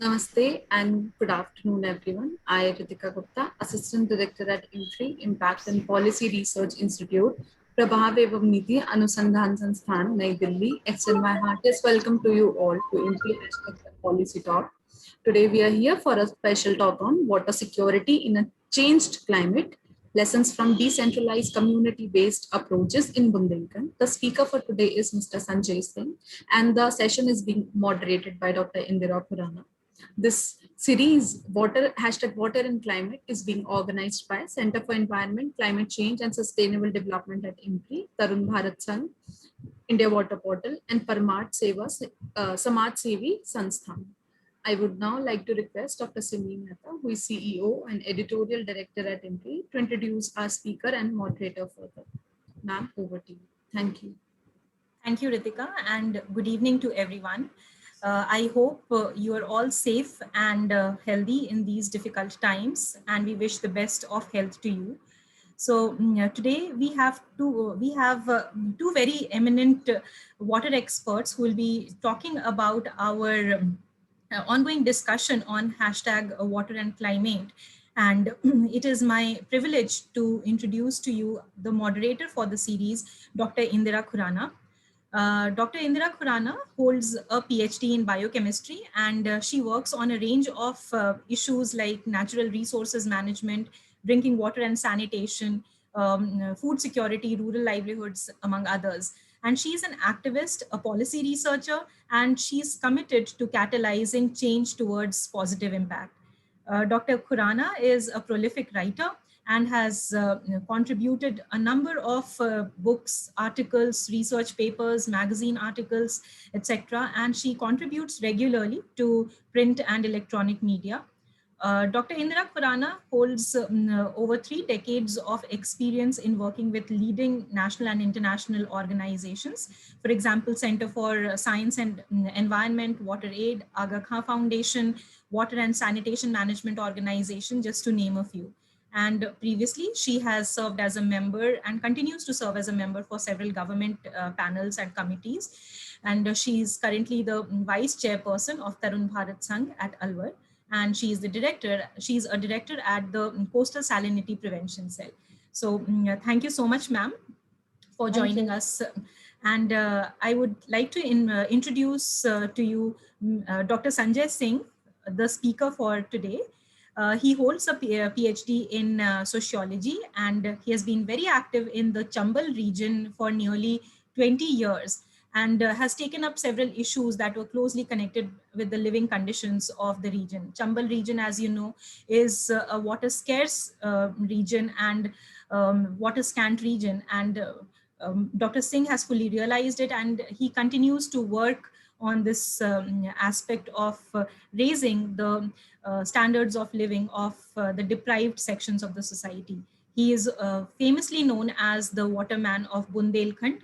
Namaste and good afternoon, everyone. I, Ritika Gupta, Assistant Director at INFRI, Impact and Policy Research Institute, Prabhav Evam Niti Anusandhan Sansthan, Nai Delhi, extend my heartiest welcome to you all to INFRI Policy Talk. Today, we are here for a special talk on water security in a changed climate, lessons from decentralized community-based approaches in Bundelkhand. The speaker for today is Mr. Sanjay Singh, and the session is being moderated by Dr. Indira Khurana. This series, Water and Climate, is being organized by Center for Environment, Climate Change and Sustainable Development at IMPRI, Tarun Bharat Sangh, India Water Portal, and Samaj Sevi Sansthan. I would now like to request Dr. Simi Mehta, who is CEO and Editorial Director at IMPRI, to introduce our speaker and moderator further. Ma'am, over to you. Thank you. Thank you, Ritika, and good evening to everyone. I hope you are all safe and healthy in these difficult times, and we wish the best of health to you. So today we have two very eminent water experts who will be talking about our ongoing discussion on hashtag water and climate. And it is my privilege to introduce to you the moderator for the series, Dr. Indira Khurana. Dr. Indira Khurana holds a PhD in biochemistry, and she works on a range of issues like natural resources management, drinking water and sanitation, food security, rural livelihoods, among others. And she's an activist, a policy researcher, and she's committed to catalyzing change towards positive impact. Dr. Khurana is a prolific writer and has contributed a number of books, articles, research papers, magazine articles, etc. And she contributes regularly to print and electronic media. Dr. Indira Khurana holds over 3 decades of experience in working with leading national and international organizations. For example, Center for Science and Environment, WaterAid, Aga Khan Foundation, Water and Sanitation Management Organization, just to name a few. And previously, she has served as a member and continues to serve as a member for several government panels and committees. And she is currently the vice chairperson of Tarun Bharat Sangh at Alwar. And she's a director at the Coastal Salinity Prevention Cell. So thank you so much, ma'am, for joining us. And I would like to introduce to you Dr. Sanjay Singh, the speaker for today. He holds a PhD in sociology, and he has been very active in the Chambal region for nearly 20 years, and has taken up several issues that were closely connected with the living conditions of the region. Chambal region, as you know, is a water scarce region and water scant region, and Dr. Singh has fully realized it, and he continues to work on this aspect of raising the standards of living of the deprived sections of the society. He is famously known as the waterman of Bundelkhand,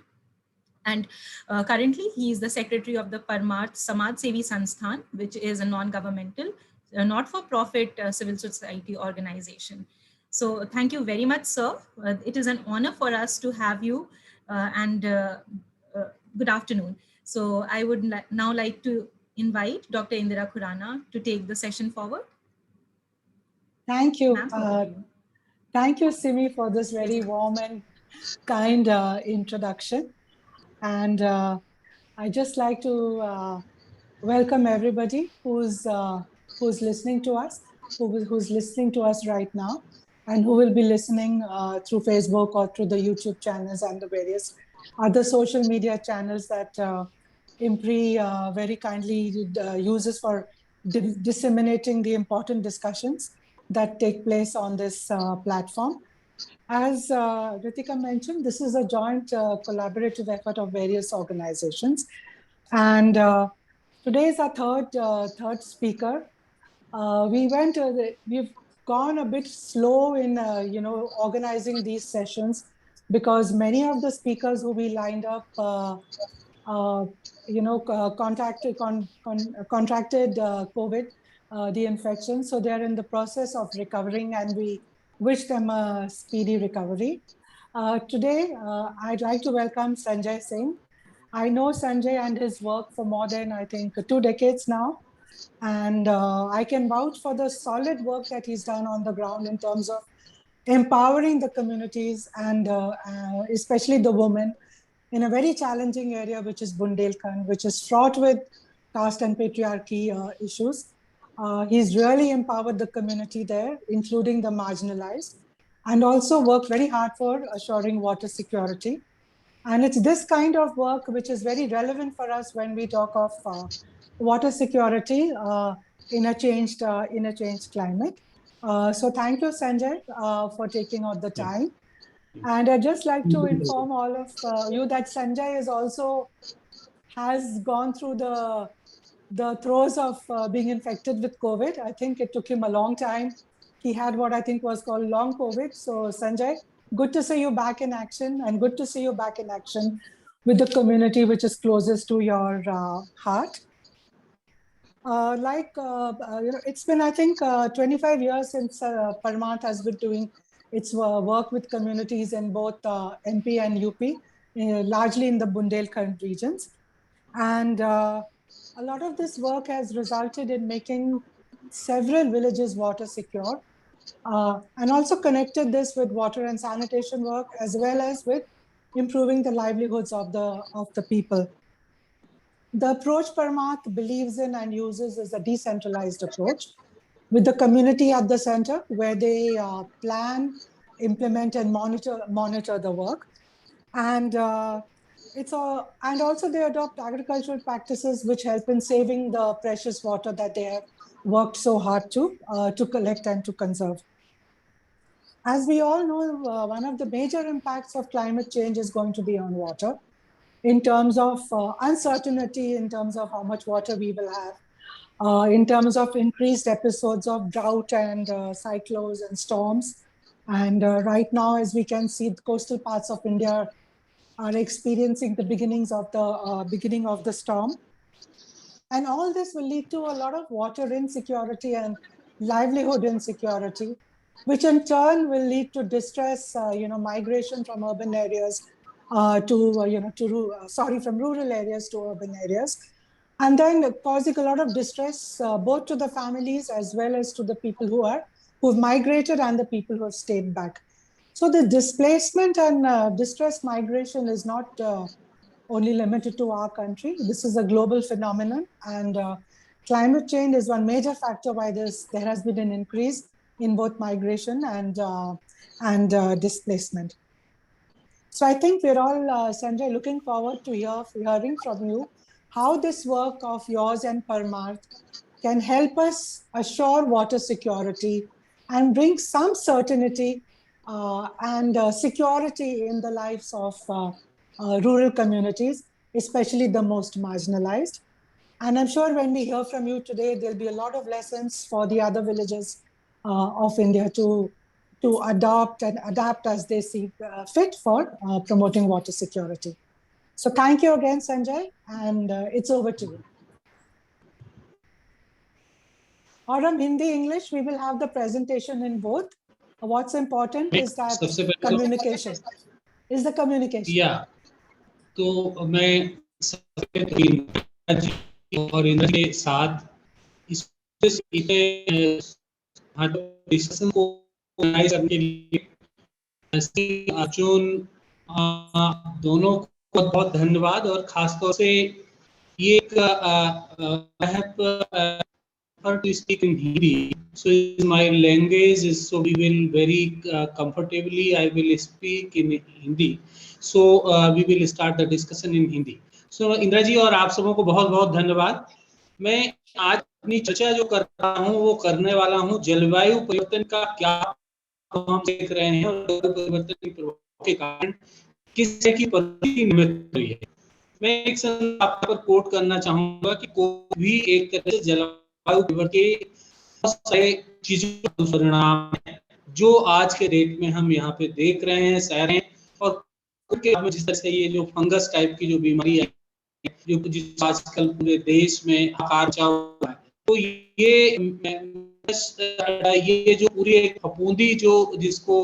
and currently he is the secretary of the Parmarth Samaj Sevi Sansthan, which is a non-governmental, not-for-profit civil society organization. So thank you very much, sir. It is an honor for us to have you, and good afternoon. So I would now like to invite Dr. Indira Khurana to take the session forward. Thank you. Thank you, Simi, for this very warm and kind introduction. And I'd just like to welcome everybody who's listening to us, who's listening to us right now, and who will be listening through Facebook or through the YouTube channels and the various other social media channels that IMPRI very kindly uses for disseminating the important discussions that take place on this platform. As Ritika mentioned, this is a joint collaborative effort of various organizations. And today is our third speaker. We've gone a bit slow in organizing these sessions, because many of the speakers who we lined up contracted COVID, the infection. So they're in the process of recovering, and we wish them a speedy recovery. Today, I'd like to welcome Sanjay Singh. I know Sanjay and his work for more than, I think, 2 decades now. And I can vouch for the solid work that he's done on the ground in terms of empowering the communities and especially the women in a very challenging area, which is Bundelkhand, which is fraught with caste and patriarchy issues. He's really empowered the community there, including the marginalized, and also worked very hard for assuring water security. And it's this kind of work which is very relevant for us when we talk of water security in a changed climate. So thank you, Sanjay, for taking out the time. And I'd just like to inform all of you that Sanjay has gone through the throes of being infected with COVID. I think it took him a long time. He had what I think was called long COVID. So Sanjay, good to see you back in action, and good to see you back in action with the community which is closest to your heart. It's been, I think, 25 years since Parmarth has been doing its work with communities in both MP and UP, largely in the Bundelkhand regions. And a lot of this work has resulted in making several villages water secure, and also connected this with water and sanitation work, as well as with improving the livelihoods of the people. The approach Parmarth believes in and uses is a decentralized approach with the community at the center, where they plan, implement, and monitor the work. And and also they adopt agricultural practices which help in saving the precious water that they have worked so hard to collect and to conserve. As we all know, one of the major impacts of climate change is going to be on water, in terms of uncertainty, in terms of how much water we will have, in terms of increased episodes of drought and cyclones and storms. And right now, as we can see, the coastal parts of India are experiencing the beginning of the storm. And all this will lead to a lot of water insecurity and livelihood insecurity, which in turn will lead to distress, migration from urban areas from rural areas to urban areas, and then causing a lot of distress both to the families as well as to the people who've migrated and the people who have stayed back. So the displacement and distress migration is not only limited to our country. This is a global phenomenon, and climate change is one major factor why there has been an increase in both migration and displacement. So I think we're all, Sanjay, looking forward to hearing from you how this work of yours and Parmarth can help us assure water security and bring some certainty and security in the lives of rural communities, especially the most marginalized. And I'm sure when we hear from you today, there'll be a lot of lessons for the other villages of India to adopt and adapt as they see fit for promoting water security. So thank you again, Sanjay, and it's over to you. Aurum, Hindi, English, we will have the presentation in both. What's important is that communication. Is the communication. Yeah. तो मैं और इंद्र के साथ इस discussion को organise करने के लिए अर्जुन दोनों को बहुत धन्यवाद, और खासतौर से ये एक to speak in Hindi, so my language is, so we will very comfortably I will speak in Hindi, so we will start the discussion in Hindi. So Indira जी और आप सबों को बहुत बहुत धन्यवाद। मैं आज अपनी चर्चा जो कर रहा हूँ वो करने वाला हूँ जलवायु परिवर्तन का क्या हम देख रहे हैं और जलवायु परिवर्तन के प्रभाव के कारण किस तरह की परिस्थिति निर्मित हुई है। मैं एक संदर्भ आप पर कोट करना चाहूंगा कि कोई भी एक तरह से जलवायु परिवर्तन के बहुत सारे चीजों का परिणाम है जो आज के डेट में हम यहाँ पे देख रहे हैं, सह रहे हैं, और जिस तरह से ये जो फंगस टाइप की जो बीमारी है जो आजकल पूरे देश में आकार चा हुआ है, तो ये जो पूरी एक फफूंदी जो जिसको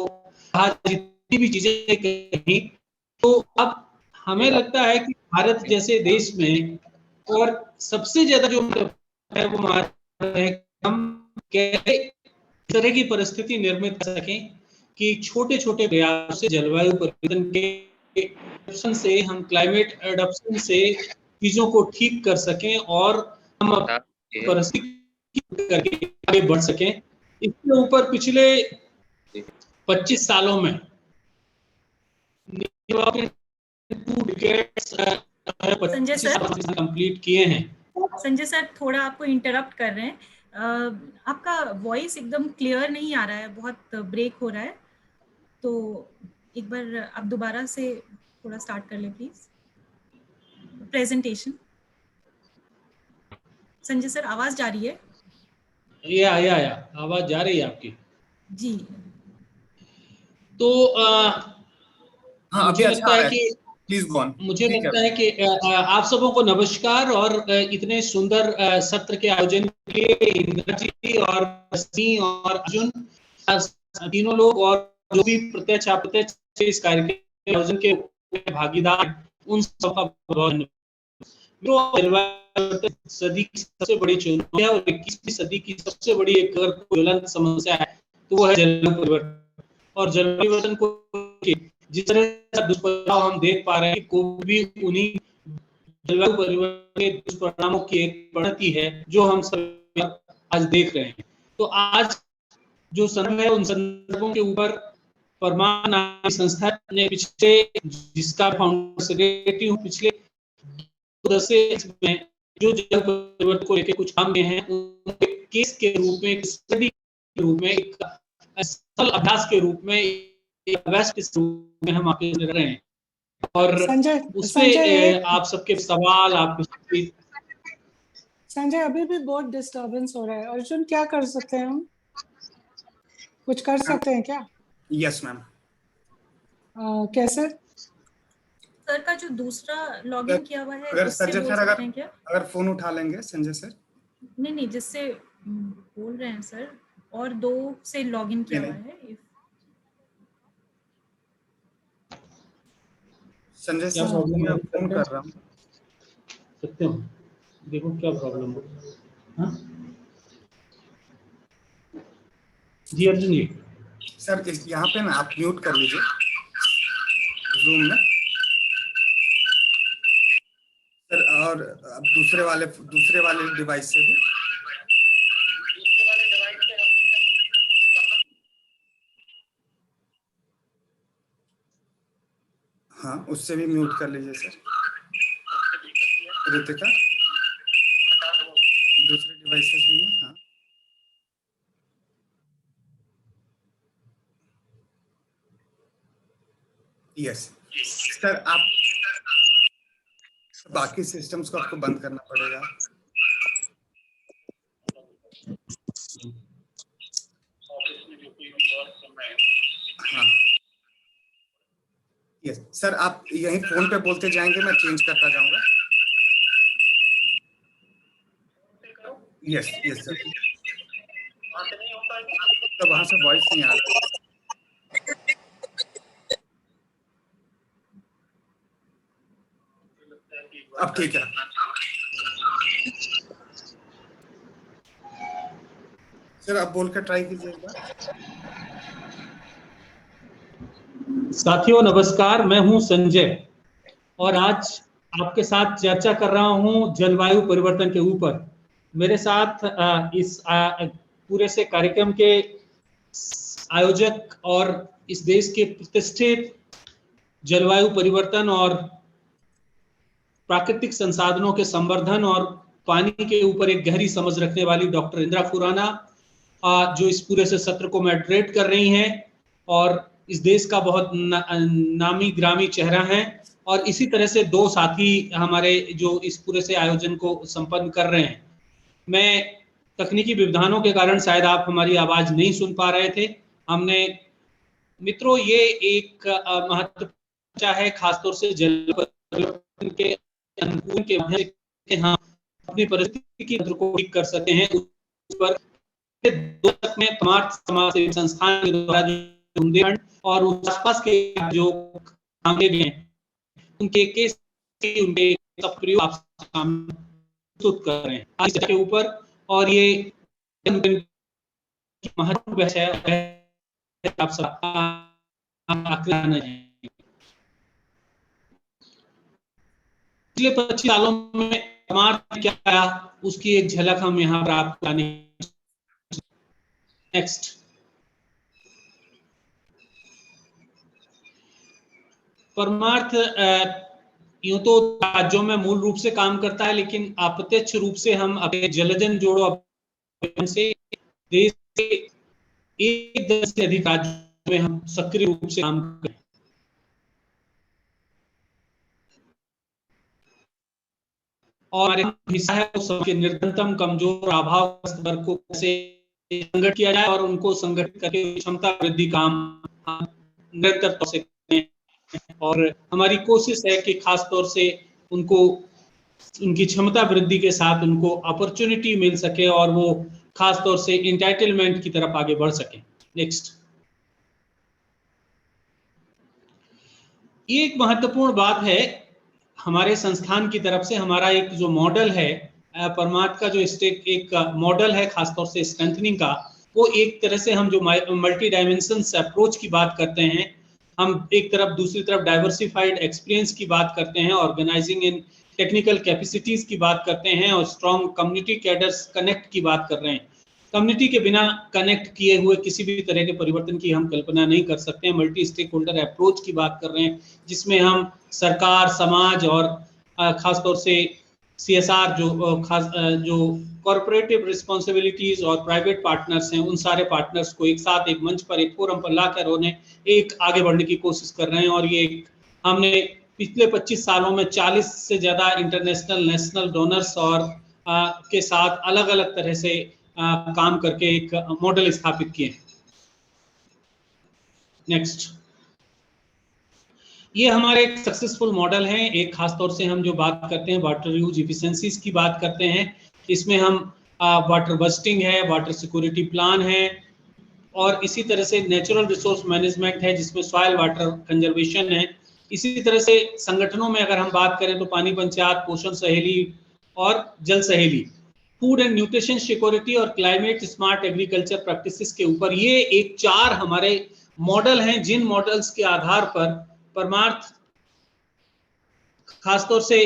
जितनी भी चीजें कहीं, तो अब हमें लगता है कि भारत जैसे देश में और सबसे ज्यादा जो है वो हमारा है हम कैसे इस तरह की परिस्थिति निर्मित कर सकें कि छोटे छोटे प्रयासों से जलवायु परिवर्तन के से हम क्लाइमेट एडॉप्शन से चीजों को ठीक कर सकें और हम परिस्थिति करके आगे बढ़ सकें। इसके ऊपर पिछले 25 सालों में संजय सर कंप्लीट किए हैं। संजय सर थोड़ा आपको इंटरप्ट कर रहे हैं, आपका वॉइस एकदम क्लियर नहीं आ रहा है, बहुत ब्रेक हो रहा है, तो एक बार आप दोबारा से थोड़ा स्टार्ट कर ले प्लीज प्रेजेंटेशन। संजय सर आवाज जा रही है? या आवाज जा रही है आपकी जी। तो हाँ, मुझे लगता है कि प्लीज गो ऑन। मुझे लगता है कि आप सबों को नमस्कार और इतने सुंदर सत्र के आयोजन के लिए इंदिरा जी और रश्मि और अर्जुन तीनों लोग और जो भी प्रत्यक्ष अप्रत्यक्ष इस कार्यक्रम के आयोजन के भागीदार उन सबका बहुत सदी की सबसे बड़ी चुनौती है और 21वीं सदी की सबसे बड़ी एक ज्वलंत समस्या है तो वो है जलवायु परिवर्तन। और जलवायु परिवर्तन को जिस तरह का दुष्प्रभाव हम देख पा रहे हैं कोविड भी उन्हीं जलवायु परिवर्तन के दुष्परिणामों की एक बढ़ती है जो हम सब आज देख रहे हैं। तो आज जो संदर्भ है उन संदर्भों के ऊपर परमाणु नामी संस्था ने पिछले जिसका फाउंडर सेक्रेटरी हूँ पिछले 10 में जो जल परिवर्तन को लेकर कुछ काम किए हैं उनके केस के रूप में स्टडी के रूप में एक सफल अभ्यास के रूप में वेस्ट में हम आपके रह रहे हैं और उसमें आप सबके सवाल आप संजय अभी भी बहुत डिस्टर्बेंस हो रहा है। अर्जुन क्या कर सकते हैं हम? कुछ कर सकते हैं क्या? Yes ma'am. कैसे? सर का जो दूसरा लॉगिन किया हुआ है अगर उससे संजय बोल सर सकते हैं क्या? अगर फोन उठा लेंगे संजय सर। नहीं जिससे बोल रहे हैं सर और 2 से लॉगिन किया हुआ है। संजय सर मैं फोन कर रहा हूँ। सत्यम देखो क्या प्रॉब्लम हो। हाँ जी अर्जुन जी। सर यहाँ पे ना आप म्यूट कर लीजिए जूम में सर और अब दूसरे वाले डिवाइस से भी हाँ उससे भी म्यूट कर लीजिए सर। रितिका दूसरे डिवाइसेस भी हैं। हाँ यस सर आप बाकी सिस्टम्स को आपको बंद करना पड़ेगा। हाँ यस सर आप यहीं फोन पे बोलते जाएंगे मैं चेंज करता जाऊंगा। यस सर तो वहां से वॉइस नहीं आ रहा। अब ठीक है सर आप बोल कर ट्राई कीजिएगा। साथियों नमस्कार, मैं हूं संजय और आज आपके साथ चर्चा कर रहा हूं जलवायु परिवर्तन के ऊपर। मेरे साथ इस पूरे से कार्यक्रम के आयोजक और इस देश के प्रतिष्ठित जलवायु परिवर्तन और प्राकृतिक संसाधनों के संवर्धन और पानी के ऊपर एक गहरी समझ रखने वाली डॉक्टर इंदिरा खुराना जो इस पूरे से सत्र को मॉडरेट कर रही हैं और इस देश का बहुत नामी ग्रामी चेहरा है। और इसी तरह से 2 साथी हमारे जो इस पूरे से आयोजन को संपन्न कर रहे हैं। मैं तकनीकी व्यवधानों के कारण शायद आप हमारी आवाज नहीं सुन पा रहे थे। हमने मित्रों ये एक महत्वपूर्ण है खासतौर से जलवायु परिवर्तन के अनुकूल के माध्यम से हम अपनी परिस्थिति की को ठीक कर सकते हैं। उस पर 2 में समाज सेवी संस्थान के द्वारा और उस आसपास के जो काम किए गए उनके केस उनके प्रयोग आप प्रस्तुत कर रहे हैं आज के ऊपर। और ये महत्व है आप सब पिछले 25 सालों में परमार्थ क्या आया उसकी एक झलक हम यहाँ पर आपको लाने। नेक्स्ट, परमार्थ यूं तो राज्यों में मूल रूप से काम करता है, लेकिन अप्रत्यक्ष रूप से हम अपने जलजन जोड़ो अभियान से देश के 1/10 से अधिक राज्यों में हम सक्रिय रूप से काम कर रहे हैं। और हमारे हिस्सा है समाज के निर्धनतम, कमजोर, अभावग्रस्त वर्ग को कैसे संगठित किया जाए और उनको संगठित करके क्षमता वृद्धि काम निरंतर तौर से करें। और हमारी कोशिश है कि खास तौर से उनको उनकी क्षमता वृद्धि के साथ उनको अपॉर्चुनिटी मिल सके और वो खास तौर से इंटाइटलमेंट की तरफ आगे बढ़ सके। नेक्स्ट, ये एक महत्वपूर्ण बात है हमारे संस्थान की तरफ से। हमारा एक जो मॉडल है परमार्थ का, जो एक मॉडल है खासतौर से स्ट्रेंथनिंग का, वो एक तरह से हम जो मल्टी डायमेंशंस अप्रोच की बात करते हैं, हम एक तरफ दूसरी तरफ डाइवर्सिफाइड एक्सपीरियंस की बात करते हैं, ऑर्गेनाइजिंग इन टेक्निकल कैपेसिटीज की बात करते हैं और स्ट्रॉन्ग कम्युनिटी कैडर्स कनेक्ट की बात कर रहे हैं। कम्युनिटी के बिना कनेक्ट किए हुए किसी भी तरह के परिवर्तन की हम कल्पना नहीं कर सकते हैं। मल्टी स्टेक होल्डर अप्रोच की बात कर रहे हैं, जिसमें हम सरकार, समाज और खास तौर से CSR जो कॉर्पोरेटिव रिस्पॉन्सिबिलिटीज और प्राइवेट पार्टनर्स हैं, उन सारे पार्टनर्स को एक साथ एक मंच पर, एक फोरम पर लाकर उन्हें एक आगे बढ़ने की कोशिश कर रहे हैं। और ये हमने पिछले 25 सालों में 40 से ज्यादा इंटरनेशनल, नेशनल डोनर्स और के साथ अलग अलग तरह से काम करके एक मॉडल स्थापित किए हैं। नेक्स्ट, ये हमारे एक सक्सेसफुल मॉडल हैं। एक खास तौर से हम जो बात करते हैं वाटर यूज इफिशिएंसीज की बात करते हैं, इसमें हम वाटर बस्टिंग है, वाटर सिक्योरिटी प्लान है और इसी तरह से नेचुरल रिसोर्स मैनेजमेंट है जिसमें सॉइल वाटर कंजर्वेशन है। इसी तरह से संगठनों में अगर हम बात करें तो पानी पंचायत, पोषण सहेली और जल सहेली, फूड एंड न्यूट्रिशन सिक्योरिटी और क्लाइमेट स्मार्ट एग्रीकल्चर प्रैक्टिसेस के ऊपर ये एक 4 हमारे मॉडल हैं, जिन मॉडल्स के आधार पर परमार्थ खासतौर से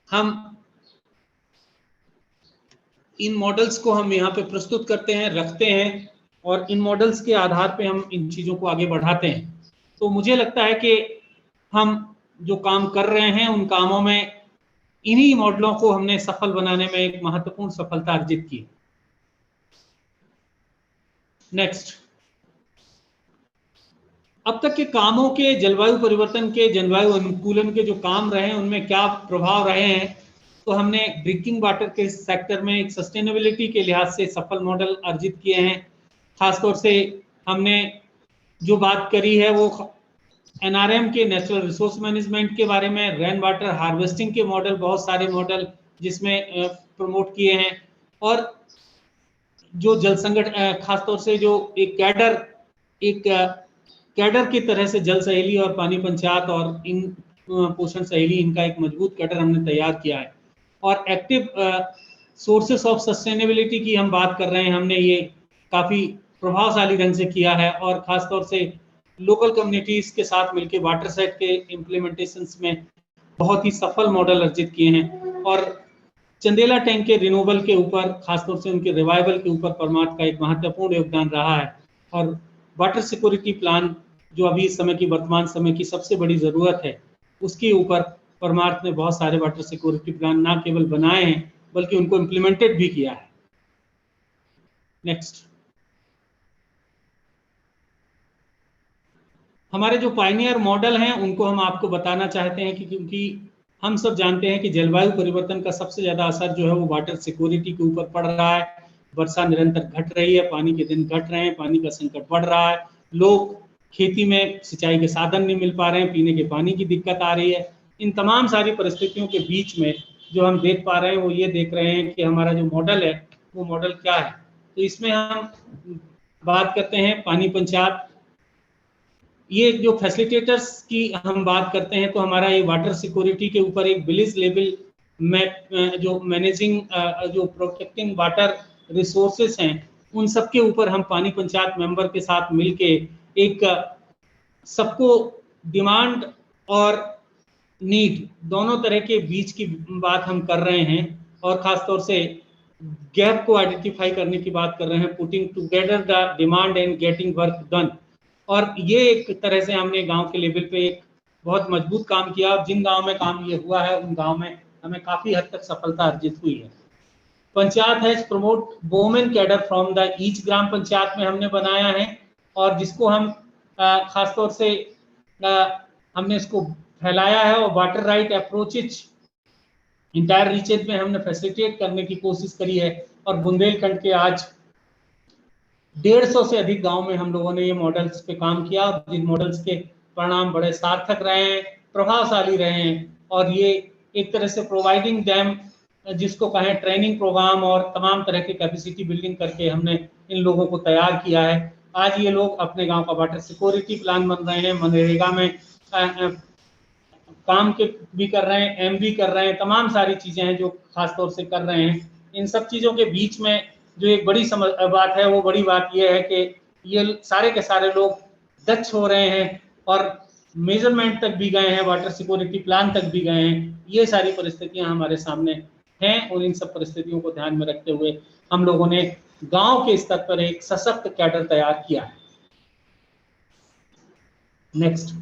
हम इन मॉडल्स को हम यहाँ पे प्रस्तुत करते हैं, रखते हैं और इन मॉडल्स के आधार पे हम इन चीजों को आगे बढ़ाते हैं। तो मुझे लगता है कि हम जो काम कर रहे हैं उन कामों में इन्हीं मॉडलों को हमने सफल बनाने में एक महत्वपूर्ण सफलता अर्जित की। नेक्स्ट, अब तक के कामों के जलवायु परिवर्तन के, जलवायु अनुकूलन के जो काम रहे हैं उनमें क्या प्रभाव रहे हैं, तो हमने ड्रिंकिंग वाटर के सेक्टर में एक सस्टेनेबिलिटी के लिहाज से सफल मॉडल अर्जित किए हैं। खासतौर से हमने जो बात करी है वो NRM के, नेचुरल रिसोर्स मैनेजमेंट के बारे में, रेन वाटर हार्वेस्टिंग के मॉडल, बहुत सारे मॉडल जिसमें प्रमोट किए हैं। और जो जल संगठन खासतौर से जो एक कैडर की तरह से जल सहेली और पानी पंचायत और इन पोषण सहेली, इनका एक मजबूत कैडर हमने तैयार किया है। और एक्टिव सोर्सेस ऑफ सस्टेनेबिलिटी की हम बात कर रहे हैं, हमने ये काफी प्रभावशाली ढंग से किया है और खासतौर से लोकल कम्युनिटीज के साथ मिलकर वाटर सेट के इम्प्लीमेंटेशन में बहुत ही सफल मॉडल अर्जित किए हैं। और चंदेला टैंक के रिन्यूअल के ऊपर, खासतौर से उनके रिवाइवल के ऊपर परमार्थ का एक महत्वपूर्ण योगदान रहा है। और वाटर सिक्योरिटी प्लान जो अभी इस समय की, वर्तमान समय की सबसे बड़ी जरूरत है, उसके ऊपर परमार्थ ने बहुत सारे वाटर सिक्योरिटी प्लान ना केवल बनाए हैं बल्कि उनको इम्प्लीमेंटेड भी किया है। नेक्स्ट, हमारे जो पायनियर मॉडल हैं उनको हम आपको बताना चाहते हैं कि क्योंकि हम सब जानते हैं कि जलवायु परिवर्तन का सबसे ज्यादा असर जो है वो वाटर सिक्योरिटी के ऊपर पड़ रहा है। वर्षा निरंतर घट रही है, पानी के दिन घट रहे हैं, पानी का संकट बढ़ रहा है, लोग खेती में सिंचाई के साधन नहीं मिल पा रहे हैं, पीने के पानी की दिक्कत आ रही है। इन तमाम सारी परिस्थितियों के बीच में जो हम देख पा रहे हैं वो ये देख रहे हैं कि हमारा जो मॉडल है वो मॉडल क्या है। तो इसमें हम बात करते हैं पानी पंचायत, ये जो फैसिलिटेटर्स की हम बात करते हैं तो हमारा ये वाटर सिक्योरिटी के ऊपर एक विलेज लेवल जो मैनेजिंग जो प्रोटेक्टिंग वाटर रिसोर्सेस हैं, उन सब के ऊपर हम पानी पंचायत मेंबर के साथ मिलके एक सबको डिमांड और नीड दोनों तरह के बीच की बात हम कर रहे हैं, और खासतौर से गैप को आइडेंटिफाई करने की बात कर रहे हैं, putting together the demand and getting work done. और ये एक तरह से हमने गांव के लेवल पे एक बहुत मजबूत काम किया। जिन गांव में काम ये हुआ है उन गांव में हमें काफी हद तक सफलता अर्जित हुई है। Panchayat has promote women cadre from the each gram panchayat में हमने बनाया है, और जिसको हम खासतौर से हमने इसको फैलाया है, और water right approaches entire region में हमने फैसिलिटेट करने की कोशिश करी है। और बुंदेलखंड के आज 150 से अधिक गांव में हम लोगों ने ये मॉडल्स पे काम किया, जिन मॉडल्स के परिणाम बड़े सार्थक रहे हैं, प्रभावशाली रहे हैं। और ये एक तरह से प्रोवाइडिंग डैम, जिसको कहें ट्रेनिंग प्रोग्राम और तमाम तरह के कैपेसिटी बिल्डिंग करके हमने इन लोगों को तैयार किया है। आज ये लोग अपने गांव का वाटर सिक्योरिटी प्लान बन रहे हैं, मनरेगा में काम के भी कर रहे हैं, एम भी कर रहे हैं, तमाम सारी चीजें हैं जो खासतौर से कर रहे हैं। इन सब चीजों के बीच में जो एक बड़ी बात है, वो बड़ी बात यह है कि ये सारे के सारे लोग दक्ष हो रहे हैं और मेजरमेंट तक भी गए हैं, वाटर सिक्योरिटी प्लान तक भी गए हैं। ये सारी परिस्थितियां हमारे सामने हैं, और इन सब परिस्थितियों को ध्यान में रखते हुए हम लोगों ने गांव के स्तर पर एक सशक्त कैडर तैयार किया है। Next,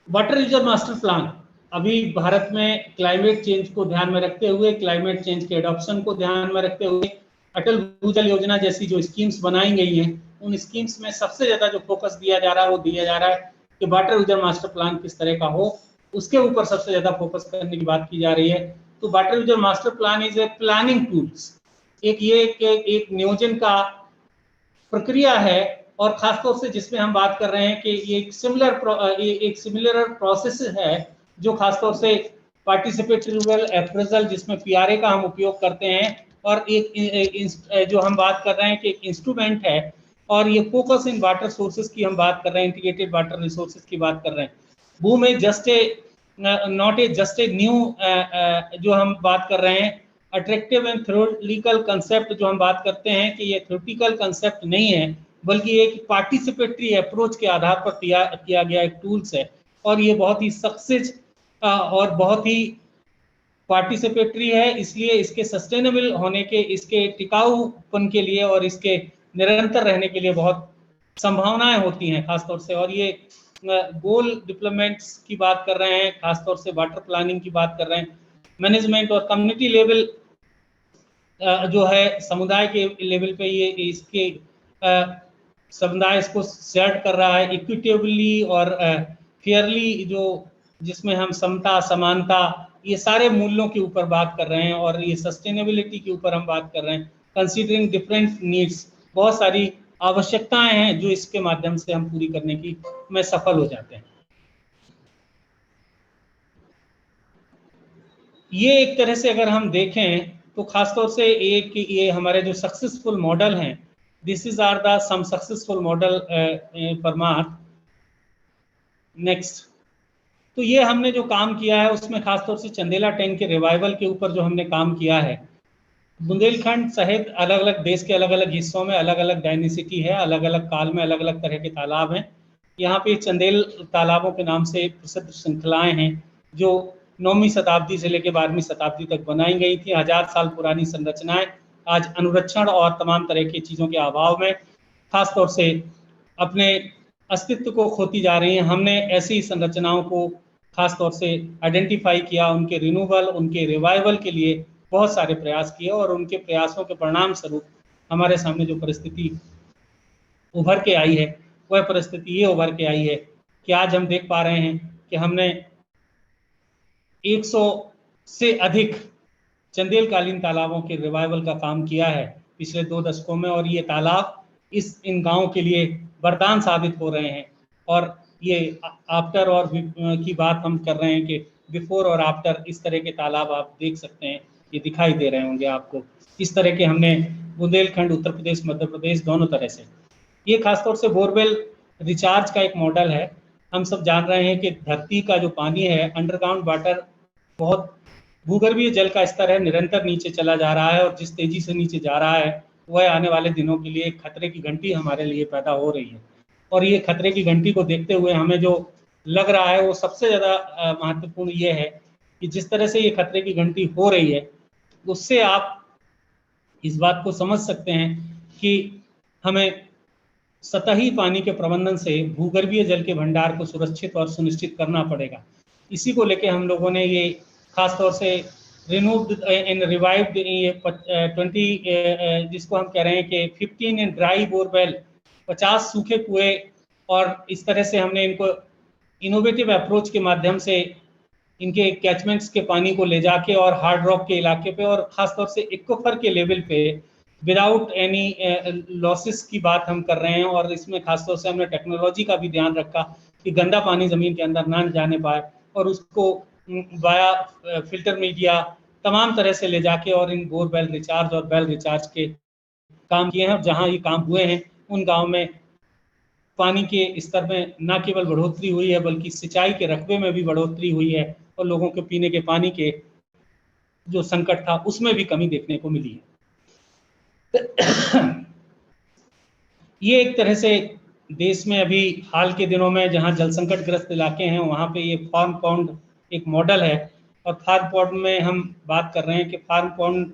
water user master plan. अभी भारत में क्लाइमेट चेंज को ध्यान में रखते हुए, क्लाइमेट चेंज के एडॉप्शन को ध्यान में रखते हुए अटल भूजल योजना जैसी जो स्कीम्स बनाई गई हैं, उन स्कीम्स में सबसे ज्यादा जो फोकस दिया जा रहा है वो दिया जा रहा है कि वाटर यूजर मास्टर प्लान किस तरह का हो, उसके ऊपर सबसे ज्यादा फोकस करने की बात की जा रही है। तो water user master plan is a planning tools, एक नियोजन का प्रक्रिया है, और खासतौर से जिसमें हम बात कर रहे हैं कि ये एक सिमिलर प्रोसेस है, जो खासतौर से पार्टिसिपेटरी रूरल अप्रेजल, जिसमें पीआरए का हम उपयोग करते हैं, और एक जो हम बात कर रहे हैं कि एक इंस्ट्रूमेंट है, और ये फोकस इन वाटर सोर्सेज की हम बात कर रहे हैं, इंटीग्रेटेड वाटर रिसोर्सेज की बात कर रहे हैं। बूम में जस्ट ए न्यू जो हम बात कर रहे हैं, अट्रैक्टिव एंड थ्योरेटिकल कंसेप्ट जो हम बात करते हैं कि ये थ्योरेटिकल कंसेप्ट नहीं है, बल्कि एक पार्टिसिपेटरी अप्रोच के आधार पर किया गया एक टूल्स है, और ये बहुत ही सक्सेस और बहुत ही पार्टिसिपेटरी है। इसलिए इसके सस्टेनेबल होने के, इसके टिकाऊपन के लिए और इसके निरंतर रहने के लिए बहुत संभावनाएं होती हैं खासतौर से। और ये गोल डेवलपमेंट्स की बात कर रहे हैं, खासतौर से वाटर प्लानिंग की बात कर रहे हैं, मैनेजमेंट और कम्युनिटी लेवल जो है, समुदाय के लेवल पे ये इसके समुदाय इसको सेट कर रहा है इक्विटेबली और फेयरली, जो जिसमें हम समता, समानता, ये सारे मूल्यों के ऊपर बात कर रहे हैं, और ये सस्टेनेबिलिटी के ऊपर हम बात कर रहे हैं, कंसीडरिंग डिफरेंट नीड्स। बहुत सारी आवश्यकताएं हैं जो इसके माध्यम से हम पूरी करने की में सफल हो जाते हैं। ये एक तरह से अगर हम देखें तो खासतौर से एक ये हमारे जो सक्सेसफुल मॉडल हैं, this is are the some successful model Paramarth. Next, तो ये हमने जो काम किया है उसमें खासतौर से चंदेला टैंक के रिवाइवल के ऊपर जो हमने काम किया है, बुंदेलखंड सहित अलग अलग देश के अलग अलग हिस्सों में अलग अलग डायनेसिटी है, अलग अलग काल में अलग अलग तरह के तालाब हैं। यहाँ पे चंदेल तालाबों के नाम से प्रसिद्ध श्रृंखलाएं हैं जो 9वीं शताब्दी से लेकर 12वीं शताब्दी तक बनाई गई थी। 1000 साल पुरानी संरचनाएं आज अनुरक्षण और तमाम तरह की चीज़ों के अभाव में खासतौर से अपने अस्तित्व को खोती जा रही हैं। हमने ऐसी संरचनाओं को खासतौर से आइडेंटिफाई किया, उनके रिन्यूअल, उनके रिवाइवल के लिए बहुत सारे प्रयास किए, और उनके प्रयासों के परिणाम स्वरूप हमारे सामने जो परिस्थिति उभर के आई है, वह परिस्थिति ये उभर के आई है कि आज हम देख पा रहे हैं कि हमने 100 से अधिक चंदेलकालीन तालाबों के रिवाइवल का काम किया है पिछले 2 दशकों में, और ये तालाब इन गांवों के लिए वरदान साबित हो रहे हैं। और ये आफ्टर और की बात हम कर रहे हैं कि बिफोर और आफ्टर इस तरह के तालाब आप देख सकते हैं, ये दिखाई दे रहे होंगे आपको। इस तरह के हमने बुंदेलखंड, उत्तर प्रदेश, मध्य प्रदेश, दोनों तरह से। ये खासतौर से बोरवेल रिचार्ज का एक मॉडल है। हम सब जान रहे हैं कि धरती का जो पानी है, अंडरग्राउंड वाटर बहुत भूगर्भीय जल का स्तर है निरंतर नीचे चला जा रहा है, और जिस तेजी से नीचे जा रहा है वह आने वाले दिनों के लिए एक खतरे की घंटी हमारे लिए पैदा हो रही है। और ये खतरे की घंटी को देखते हुए हमें जो लग रहा है वो सबसे ज़्यादा महत्वपूर्ण ये है कि जिस तरह से ये खतरे की घंटी हो रही है, उससे आप इस बात को समझ सकते हैं कि हमें सतही पानी के प्रबंधन से भूगर्भीय जल के भंडार को सुरक्षित और सुनिश्चित करना पड़ेगा। इसी को लेके हम लोगों ने ये खासतौर से रिन्यूड एंड रिवाइव्ड ये 20 जिसको हम कह रहे हैं कि 15 इन ड्राई बोरवेल, 50 सूखे कुएं, और इस तरह से हमने इनको इनोवेटिव अप्रोच के माध्यम से इनके कैचमेंट्स के पानी को ले जाके और हार्ड रॉक के इलाके पे और खासतौर से एक्वाफर के लेवल पे विदाउट एनी लॉसेस की बात हम कर रहे हैं। और इसमें खासतौर से हमने टेक्नोलॉजी का भी ध्यान रखा कि गंदा पानी जमीन के अंदर ना जाने पाए, और उसको वाया फिल्टर मीडिया तमाम तरह से ले जाके और इन बोरवेल रिचार्ज और वेल रिचार्ज के काम किए हैं। और जहाँ ये काम हुए हैं उन गाँव में पानी के स्तर में न केवल बढ़ोतरी हुई है बल्कि सिंचाई के रकबे में भी बढ़ोतरी हुई है, और लोगों के पीने के पानी के जो संकट था उसमें भी कमी देखने को मिली है। ये एक तरह से देश में अभी हाल के दिनों में जहां जल संकट ग्रस्त इलाके हैं वहां पे ये फार्म पॉन्ड एक मॉडल है। और फार्म पॉन्ड में हम बात कर रहे हैं कि फार्म पॉन्ड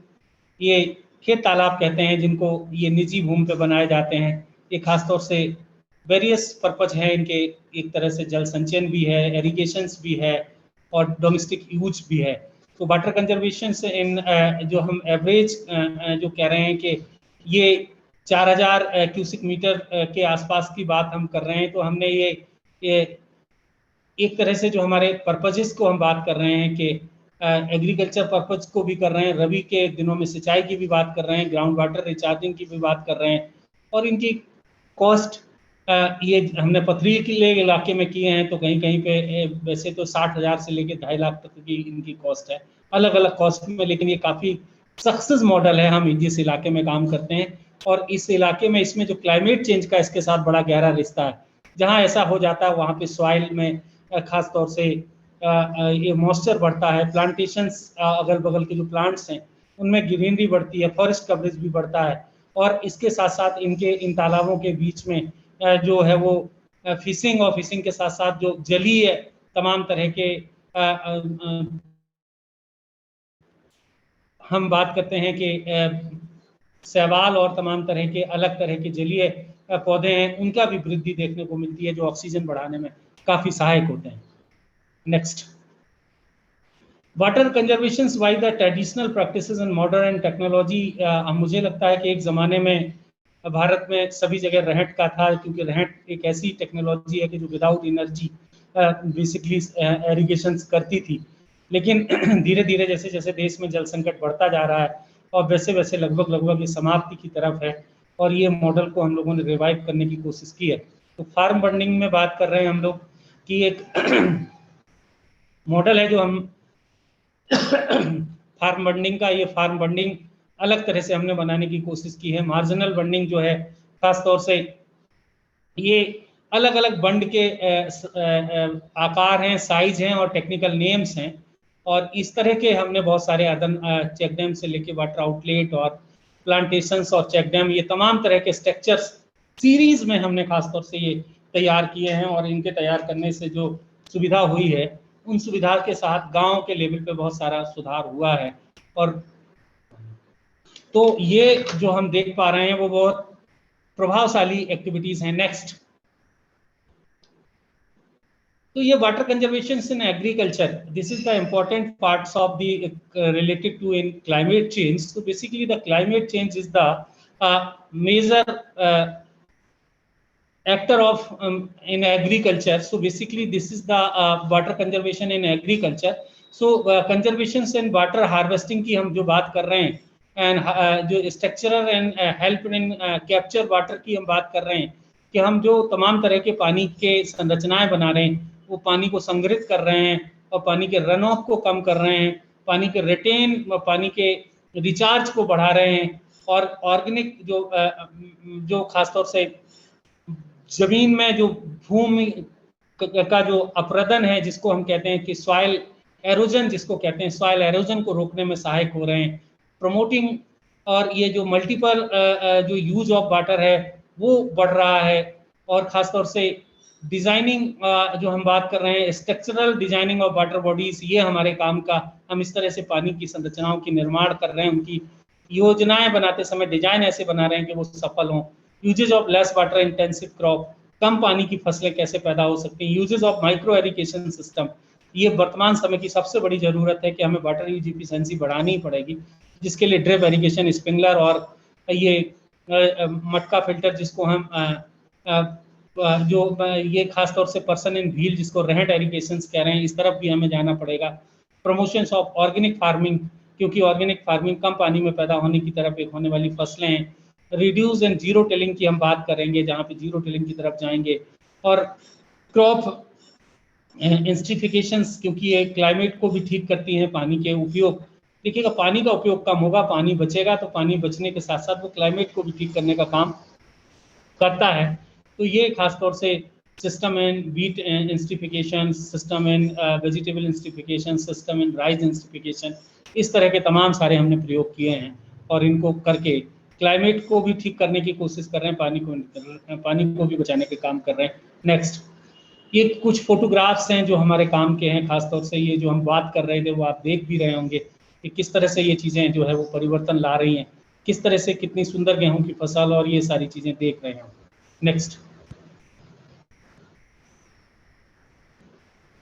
ये खेत तालाब कहते हैं जिनको ये निजी भूमि पे बनाए जाते हैं। ये खासतौर से वेरियस पर्पज है इनके, एक तरह से जल संचयन भी है, इरिगेशंस भी है और डोमेस्टिक यूज भी है। तो वाटर कंजर्वेशन से इन जो हम एवरेज जो कह रहे हैं कि ये 4000 क्यूसिक मीटर के आसपास की बात हम कर रहे हैं। तो हमने ये एक तरह से जो हमारे पर्पजेस को हम बात कर रहे हैं कि एग्रीकल्चर पर्पज को भी कर रहे हैं, रबी के दिनों में सिंचाई की भी बात कर रहे हैं, ग्राउंड वाटर रिचार्जिंग की भी बात कर रहे हैं, और इनकी कॉस्ट ये हमने पथरीले के इलाके में किए हैं। तो कहीं कहीं पे वैसे तो 60,000 से लेकर 2.5 लाख तक की इनकी कॉस्ट है, अलग अलग कॉस्ट में, लेकिन ये काफ़ी सक्सेस मॉडल है हम जिस इलाके में काम करते हैं। और इस इलाके में इसमें जो क्लाइमेट चेंज का इसके साथ बड़ा गहरा रिश्ता है। जहाँ ऐसा हो जाता है वहाँ पे सॉइल में खास तौर से ये मॉइस्चर बढ़ता है, प्लांटेशंस अगल बगल के जो प्लांट्स हैं उनमें ग्रीनरी बढ़ती है, फॉरेस्ट कवरेज भी बढ़ता है, और इसके साथ साथ इनके इन तालाबों के बीच में जो है वो फिशिंग, और फिशिंग के साथ साथ जो जलीय तमाम तरह के हम बात करते हैं कि शैवाल और तमाम तरह के अलग तरह के जलीय पौधे हैं, उनका भी वृद्धि देखने को मिलती है जो ऑक्सीजन बढ़ाने में काफी सहायक होते हैं। Next, water conservation by the traditional practices and modern technology. मुझे लगता है कि एक ज़माने में भारत में सभी जगह रहट का था, क्योंकि रहट एक ऐसी टेक्नोलॉजी है कि जो विदाउट एनर्जी बेसिकली इरिगेशन करती थी। लेकिन धीरे धीरे जैसे जैसे देश में जल संकट बढ़ता जा रहा है और वैसे वैसे लगभग ये समाप्ति की तरफ है, और ये मॉडल को हम लोगों ने रिवाइव करने की कोशिश की है। तो फार्म बर्निंग में बात कर रहे हैं हम लोग कि एक मॉडल है जो हम फार्म बर्निंग का, ये फार्म बर्निंग अलग तरह से हमने बनाने की कोशिश की है। मार्जिनल बर्निंग जो है खास तौर से ये अलग अलग बंड के आकार हैं, साइज हैं और टेक्निकल नेम्स हैं, और इस तरह के हमने बहुत सारे अदन चेक डैम से लेके वाटर आउटलेट और प्लांटेशंस और चेक डैम, ये तमाम तरह के स्ट्रक्चर्स सीरीज में हमने खासतौर से ये तैयार किए हैं। और इनके तैयार करने से जो सुविधा हुई है उन सुविधा के साथ गांव के लेवल पे बहुत सारा सुधार हुआ है। और तो ये जो हम देख पा रहे हैं वो बहुत प्रभावशाली एक्टिविटीज हैं। नेक्स्ट, तो ये water conservation in agriculture, this is the important parts of the related to in climate change. So basically the climate change is the major actor of in agriculture. So basically this is the water conservation in agriculture. So conservation and water harvesting की हम जो बात कर रहे हैं, and जो structural and help in capture water की हम बात कर रहे हैं कि हम जो तमाम तरह के पानी के संरचनाएं बना रहे हैं वो पानी को संग्रहित कर रहे हैं और पानी के रन ऑफ को कम कर रहे हैं, पानी के रिटेन, पानी के रिचार्ज को बढ़ा रहे हैं, और ऑर्गेनिक जो खासतौर से जमीन में जो भूमि का जो अप्रदन है जिसको हम कहते हैं कि सॉइल एरोजन जिसको कहते हैं, सॉइल एरोजन को रोकने में सहायक हो रहे हैं। प्रमोटिंग, और ये जो मल्टीपल जो यूज ऑफ वाटर है वो बढ़ रहा है। और खासतौर से डिजाइनिंग, जो हम बात कर रहे हैं structural designing of water bodies, ये हमारे काम का, हम इस तरह से पानी की संरचनाओं की निर्माण कर रहे हैं, उनकी योजनाएं बनाते समय डिजाइन ऐसे बना रहे हैं कि वो सफल हों। Uses of less water intensive crop, कम पानी की फसलें कैसे पैदा हो सकती हैं। Uses of micro irrigation system, ये वर्तमान समय की सबसे बड़ी जरूरत है कि हमें वाटर यूज एफिशिएंसी बढ़ानी ही पड़ेगी, जिसके लिए ड्रिप इरिगेशन, स्प्रिंकलर और ये मटका फिल्टर जिसको हम ये खासतौर से पर्सन इन व्हील जिसको रेंट इरिगेशन कह रहे हैं, इस तरफ भी हमें जाना पड़ेगा। प्रमोशंस ऑफ ऑर्गेनिक फार्मिंग, क्योंकि ऑर्गेनिक फार्मिंग कम पानी में पैदा होने की तरफ एक होने वाली फसलें हैं। रिड्यूस एंड जीरो टिलिंग की हम बात करेंगे, जहाँ पे जीरो टिलिंग की तरफ जाएंगे। और क्रॉप इंस्ट्रीफिकेशंस, क्योंकि ये क्लाइमेट को भी ठीक करती हैं। पानी के उपयोग, देखिएगा पानी का उपयोग कम होगा, पानी बचेगा, तो पानी बचने के साथ साथ वो क्लाइमेट को भी ठीक करने का काम करता है। तो ये खासतौर से system in wheat intensification, system in vegetable intensification, system in rice intensification, इस तरह के तमाम सारे हमने प्रयोग किए हैं और इनको करके क्लाइमेट को भी ठीक करने की कोशिश कर रहे हैं, पानी को भी बचाने के काम कर रहे हैं। नेक्स्ट, ये कुछ फोटोग्राफ्स हैं जो हमारे काम के हैं। खासतौर से ये जो हम बात कर रहे थे वो आप देख भी रहे होंगे कि किस तरह से ये चीज़ें जो है वो परिवर्तन ला रही हैं, किस तरह से कितनी सुंदर गेहूं की फसल और ये सारी चीज़ें देख रहे हैं। नेक्स्ट,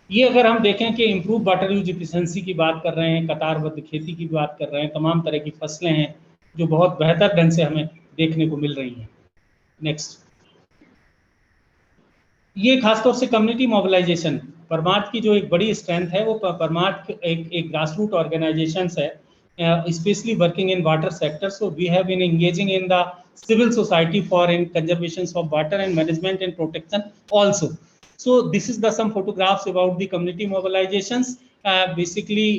ये अगर हम देखें कि इम्प्रूव वाटर यूज एफिशिएंसी की बात कर रहे हैं, कतारबद्ध खेती की बात कर रहे हैं, तमाम तरह की फसलें हैं जो बहुत बेहतर ढंग से हमें देखने को मिल रही हैं। नेक्स्ट, ये खासतौर से कम्युनिटी मोबिलाइजेशन, परमार्थ की जो एक बड़ी स्ट्रेंथ है, वो परमार्थ एक ग्रास रूट ऑर्गेनाइजेशन है, specially working in water sector. So we have been engaging in the civil society for in conservation of water and management and protection also. So this is the some photographs about the community mobilizations. Basically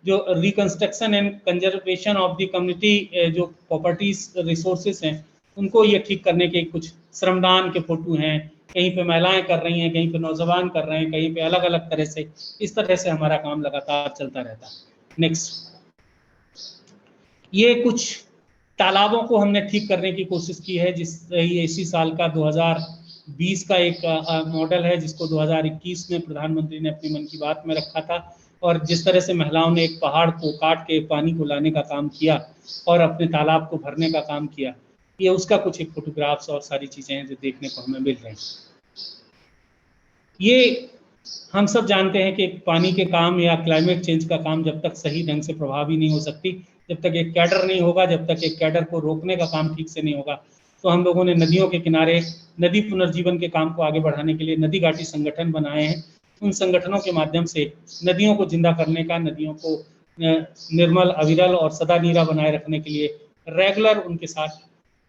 जो reconstruction and conservation of the community जो properties resources हैं, उनको ये ठीक करने के कुछ श्रमदान के फोटो हैं। कहीं पे महिलाएं कर रही हैं, कहीं पे नौजवान कर रहे हैं, कहीं पे अलग अलग तरह से, इस तरह से हमारा काम लगातार चलता रहता है। नेक्स्ट, ये कुछ तालाबों को हमने ठीक करने की कोशिश की है, ये इसी साल का 2020 का एक मॉडल है जिसको 2021 में प्रधानमंत्री ने अपनी मन की बात में रखा था। और जिस तरह से महिलाओं ने एक पहाड़ को काट के पानी को लाने का काम किया और अपने तालाब को भरने का काम किया, ये उसका कुछ एक फोटोग्राफ्स और सारी चीजें हैं जो देखने को हमें मिल रही हैं। ये हम सब जानते हैं कि पानी के काम या क्लाइमेट चेंज का काम जब तक सही ढंग से प्रभावी नहीं हो सकती, जब तक एक कैडर नहीं होगा, जब तक एक कैडर को रोकने का काम ठीक से नहीं होगा। तो हम लोगों ने नदियों के किनारे नदी पुनर्जीवन के काम को आगे बढ़ाने के लिए नदी घाटी संगठन बनाए हैं। उन संगठनों के माध्यम से नदियों को जिंदा करने का, नदियों को निर्मल, अविरल और सदा नीरा बनाए रखने के लिए रेगुलर उनके साथ,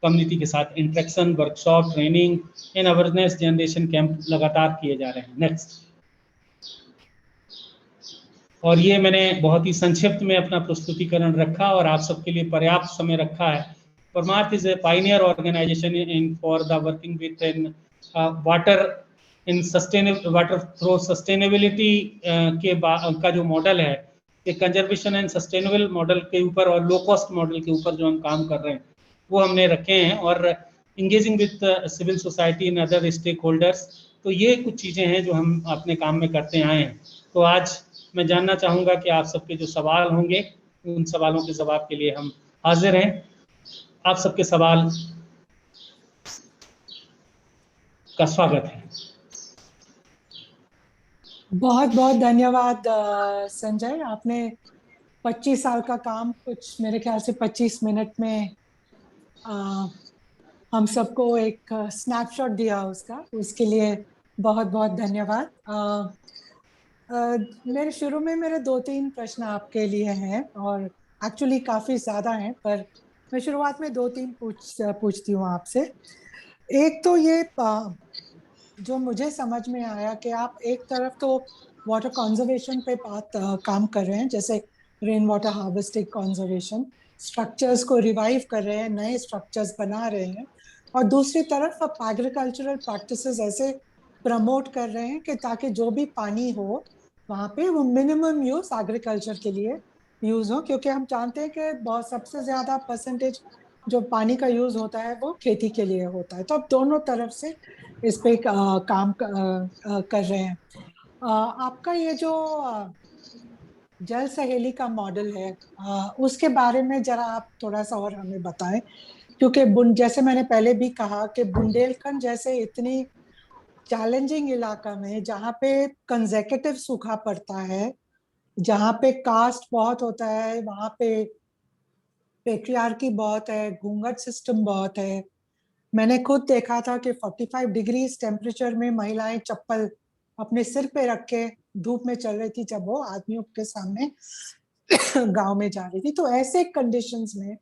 कम्युनिटी के साथ interaction, workshop, training and awareness generation camp लगातार किए जा रहे हैं। नेक्स्ट, और ये मैंने बहुत ही संक्षिप्त में अपना प्रस्तुतिकरण रखा और आप सबके लिए पर्याप्त समय रखा है। Paramarth is a pioneer organisation in for the working with in water in sustainable water through sustainability का जो मॉडल है, ये कंजर्वेशन एंड सस्टेनेबल मॉडल के ऊपर और लो कॉस्ट मॉडल के ऊपर जो हम काम कर रहे हैं वो हमने रखे हैं, और engaging with civil society in other stakeholders. तो ये कुछ चीज़ें हैं जो हम अपने काम में करते आए हैं। तो आज मैं जानना चाहूँगा कि आप सबके जो सवाल होंगे, उन सवालों के जवाब के लिए हम हाजिर हैं। आप सबके सवाल का स्वागत है। बहुत बहुत धन्यवाद संजय। आपने 25 साल का काम कुछ मेरे ख्याल से 25 मिनट में हम सबको एक स्नैपशॉट दिया उसका, उसके लिए बहुत बहुत धन्यवाद। मेरे शुरू में मेरे 2-3 प्रश्न आपके लिए हैं और एक्चुअली काफ़ी ज़्यादा हैं, पर मैं शुरुआत में 2-3 पूछती हूँ आपसे। एक तो ये जो मुझे समझ में आया कि आप एक तरफ तो वाटर कंजर्वेशन पे काम कर रहे हैं, जैसे rain water harvesting, conservation structures को रिवाइव कर रहे हैं, नए स्ट्रक्चर्स बना रहे हैं, और दूसरी तरफ आप एग्रीकल्चरल प्रैक्टिसेस ऐसे प्रमोट कर रहे हैं कि ताकि जो भी पानी हो वहाँ पे वो मिनिमम यूज एग्रीकल्चर के लिए यूज हो, क्योंकि हम जानते हैं कि बहुत सबसे ज्यादा परसेंटेज जो पानी का यूज होता है वो खेती के लिए होता है। तो अब दोनों तरफ से इस पे काम कर रहे हैं। आपका ये जो जल सहेली का मॉडल है, उसके बारे में जरा आप थोड़ा सा और हमें बताएं, क्योंकि जैसे मैंने पहले भी कहा कि बुंदेलखंड जैसे इतनी चैलेंजिंग इलाका में जहाँ पे कंसेक्यूटिव सूखा पड़ता है, जहाँ पे कास्ट बहुत होता है, वहाँ पे पेट्रियार्की बहुत है, घूंघट सिस्टम बहुत है। मैंने खुद देखा था कि 45 डिग्री टेम्परेचर में महिलाएं चप्पल अपने सिर पे रख के धूप में चल रही थी जब वो आदमियों के सामने गांव में जा रही थी। तो ऐसे कंडीशंस में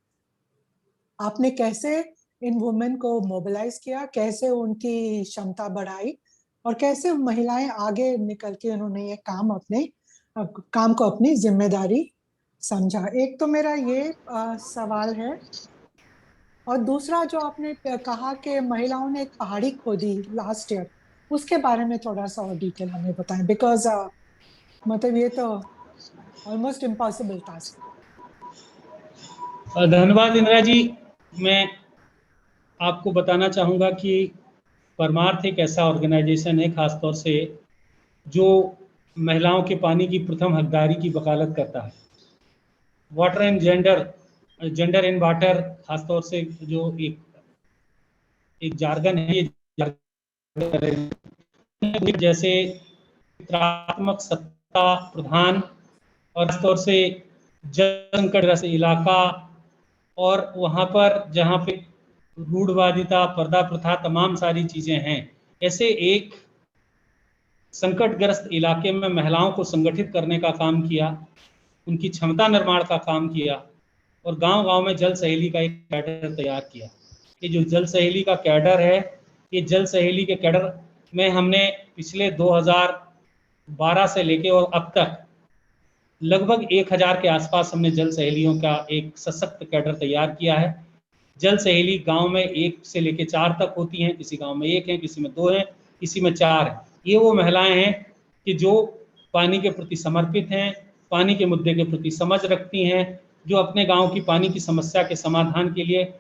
आपने कैसे इन वुमेन को मोबिलाइज किया, कैसे उनकी क्षमता बढ़ाई, और कैसे महिलाएं आगे निकल के उन्होंने ये काम को अपनी जिम्मेदारी समझा? एक तो मेरा ये सवाल है। और दूसरा जो आपने कहा कि महिलाओं ने एक पहाड़ी खोदी लास्ट ईयर, उसके बारे में थोड़ा सा और डिटेल हमें बताएं, बिकॉज मतलब ये तो ऑलमोस्ट इम्पॉसिबल टास्क। धन्यवाद इंदिरा जी। मैं आपको बताना चाहूँगा कि परमार्थ एक ऐसा ऑर्गेनाइजेशन है खासतौर से जो महिलाओं के पानी की प्रथम हकदारी की वकालत करता है। Water and gender and water खासतौर से जो एक जार्गन है, ये जैसे चित्रात्मक सत्ता प्रधान और खासतौर से जल संकट ग्रस्त इलाका, और वहाँ पर जहाँ पे रूढ़वादिता, पर्दा प्रथा, तमाम सारी चीजें हैं, ऐसे एक संकटग्रस्त इलाके में महिलाओं को संगठित करने का काम किया, उनकी क्षमता निर्माण का काम किया, और गांव-गांव में जल सहेली का एक कैडर तैयार किया। ये जो जल सहेली का कैडर है, ये जल सहेली के कैडर में हमने पिछले 2012 से लेके और अब तक लगभग 1000 के आसपास हमने जल सहेलियों का एक सशक्त कैडर तैयार किया है। जल सहेली गांव में 1 से लेके 4 तक होती हैं, किसी गांव में 1 है, किसी में 2 है, किसी में 4 है। ये वो महिलाएं हैं कि जो पानी के प्रति समर्पित हैं, पानी के मुद्दे के प्रति समझ रखती हैं, जो अपने गांव की पानी की समस्या के समाधान के लिए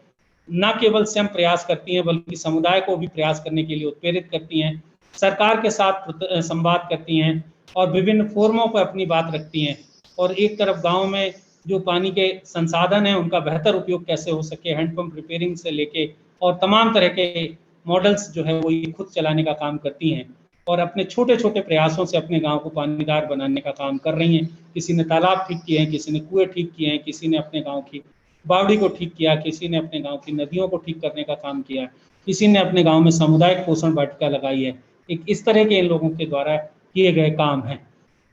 न केवल स्वयं प्रयास करती हैं बल्कि समुदाय को भी प्रयास करने के लिए उत्प्रेरित करती हैं, सरकार के साथ संवाद करती हैं और विभिन्न फोरमों पर अपनी बात रखती हैं। और एक तरफ गांव में जो पानी के संसाधन हैं उनका बेहतर उपयोग कैसे हो सके, हैंडपंप रिपेयरिंग से लेके और तमाम तरह के मॉडल्स जो है वो ये खुद चलाने का काम करती हैं और अपने छोटे छोटे प्रयासों से अपने गांव को पानीदार बनाने का काम कर रही हैं। किसी ने तालाब ठीक किए हैं, किसी ने कुएं ठीक किए हैं, किसी ने अपने गांव की बावड़ी को ठीक किया, किसी ने अपने गांव की नदियों को ठीक करने का काम किया, किसी ने अपने गांव में सामुदायिक पोषण वाटिका लगाई है। एक इस तरह के इन लोगों के द्वारा किए गए काम हैं।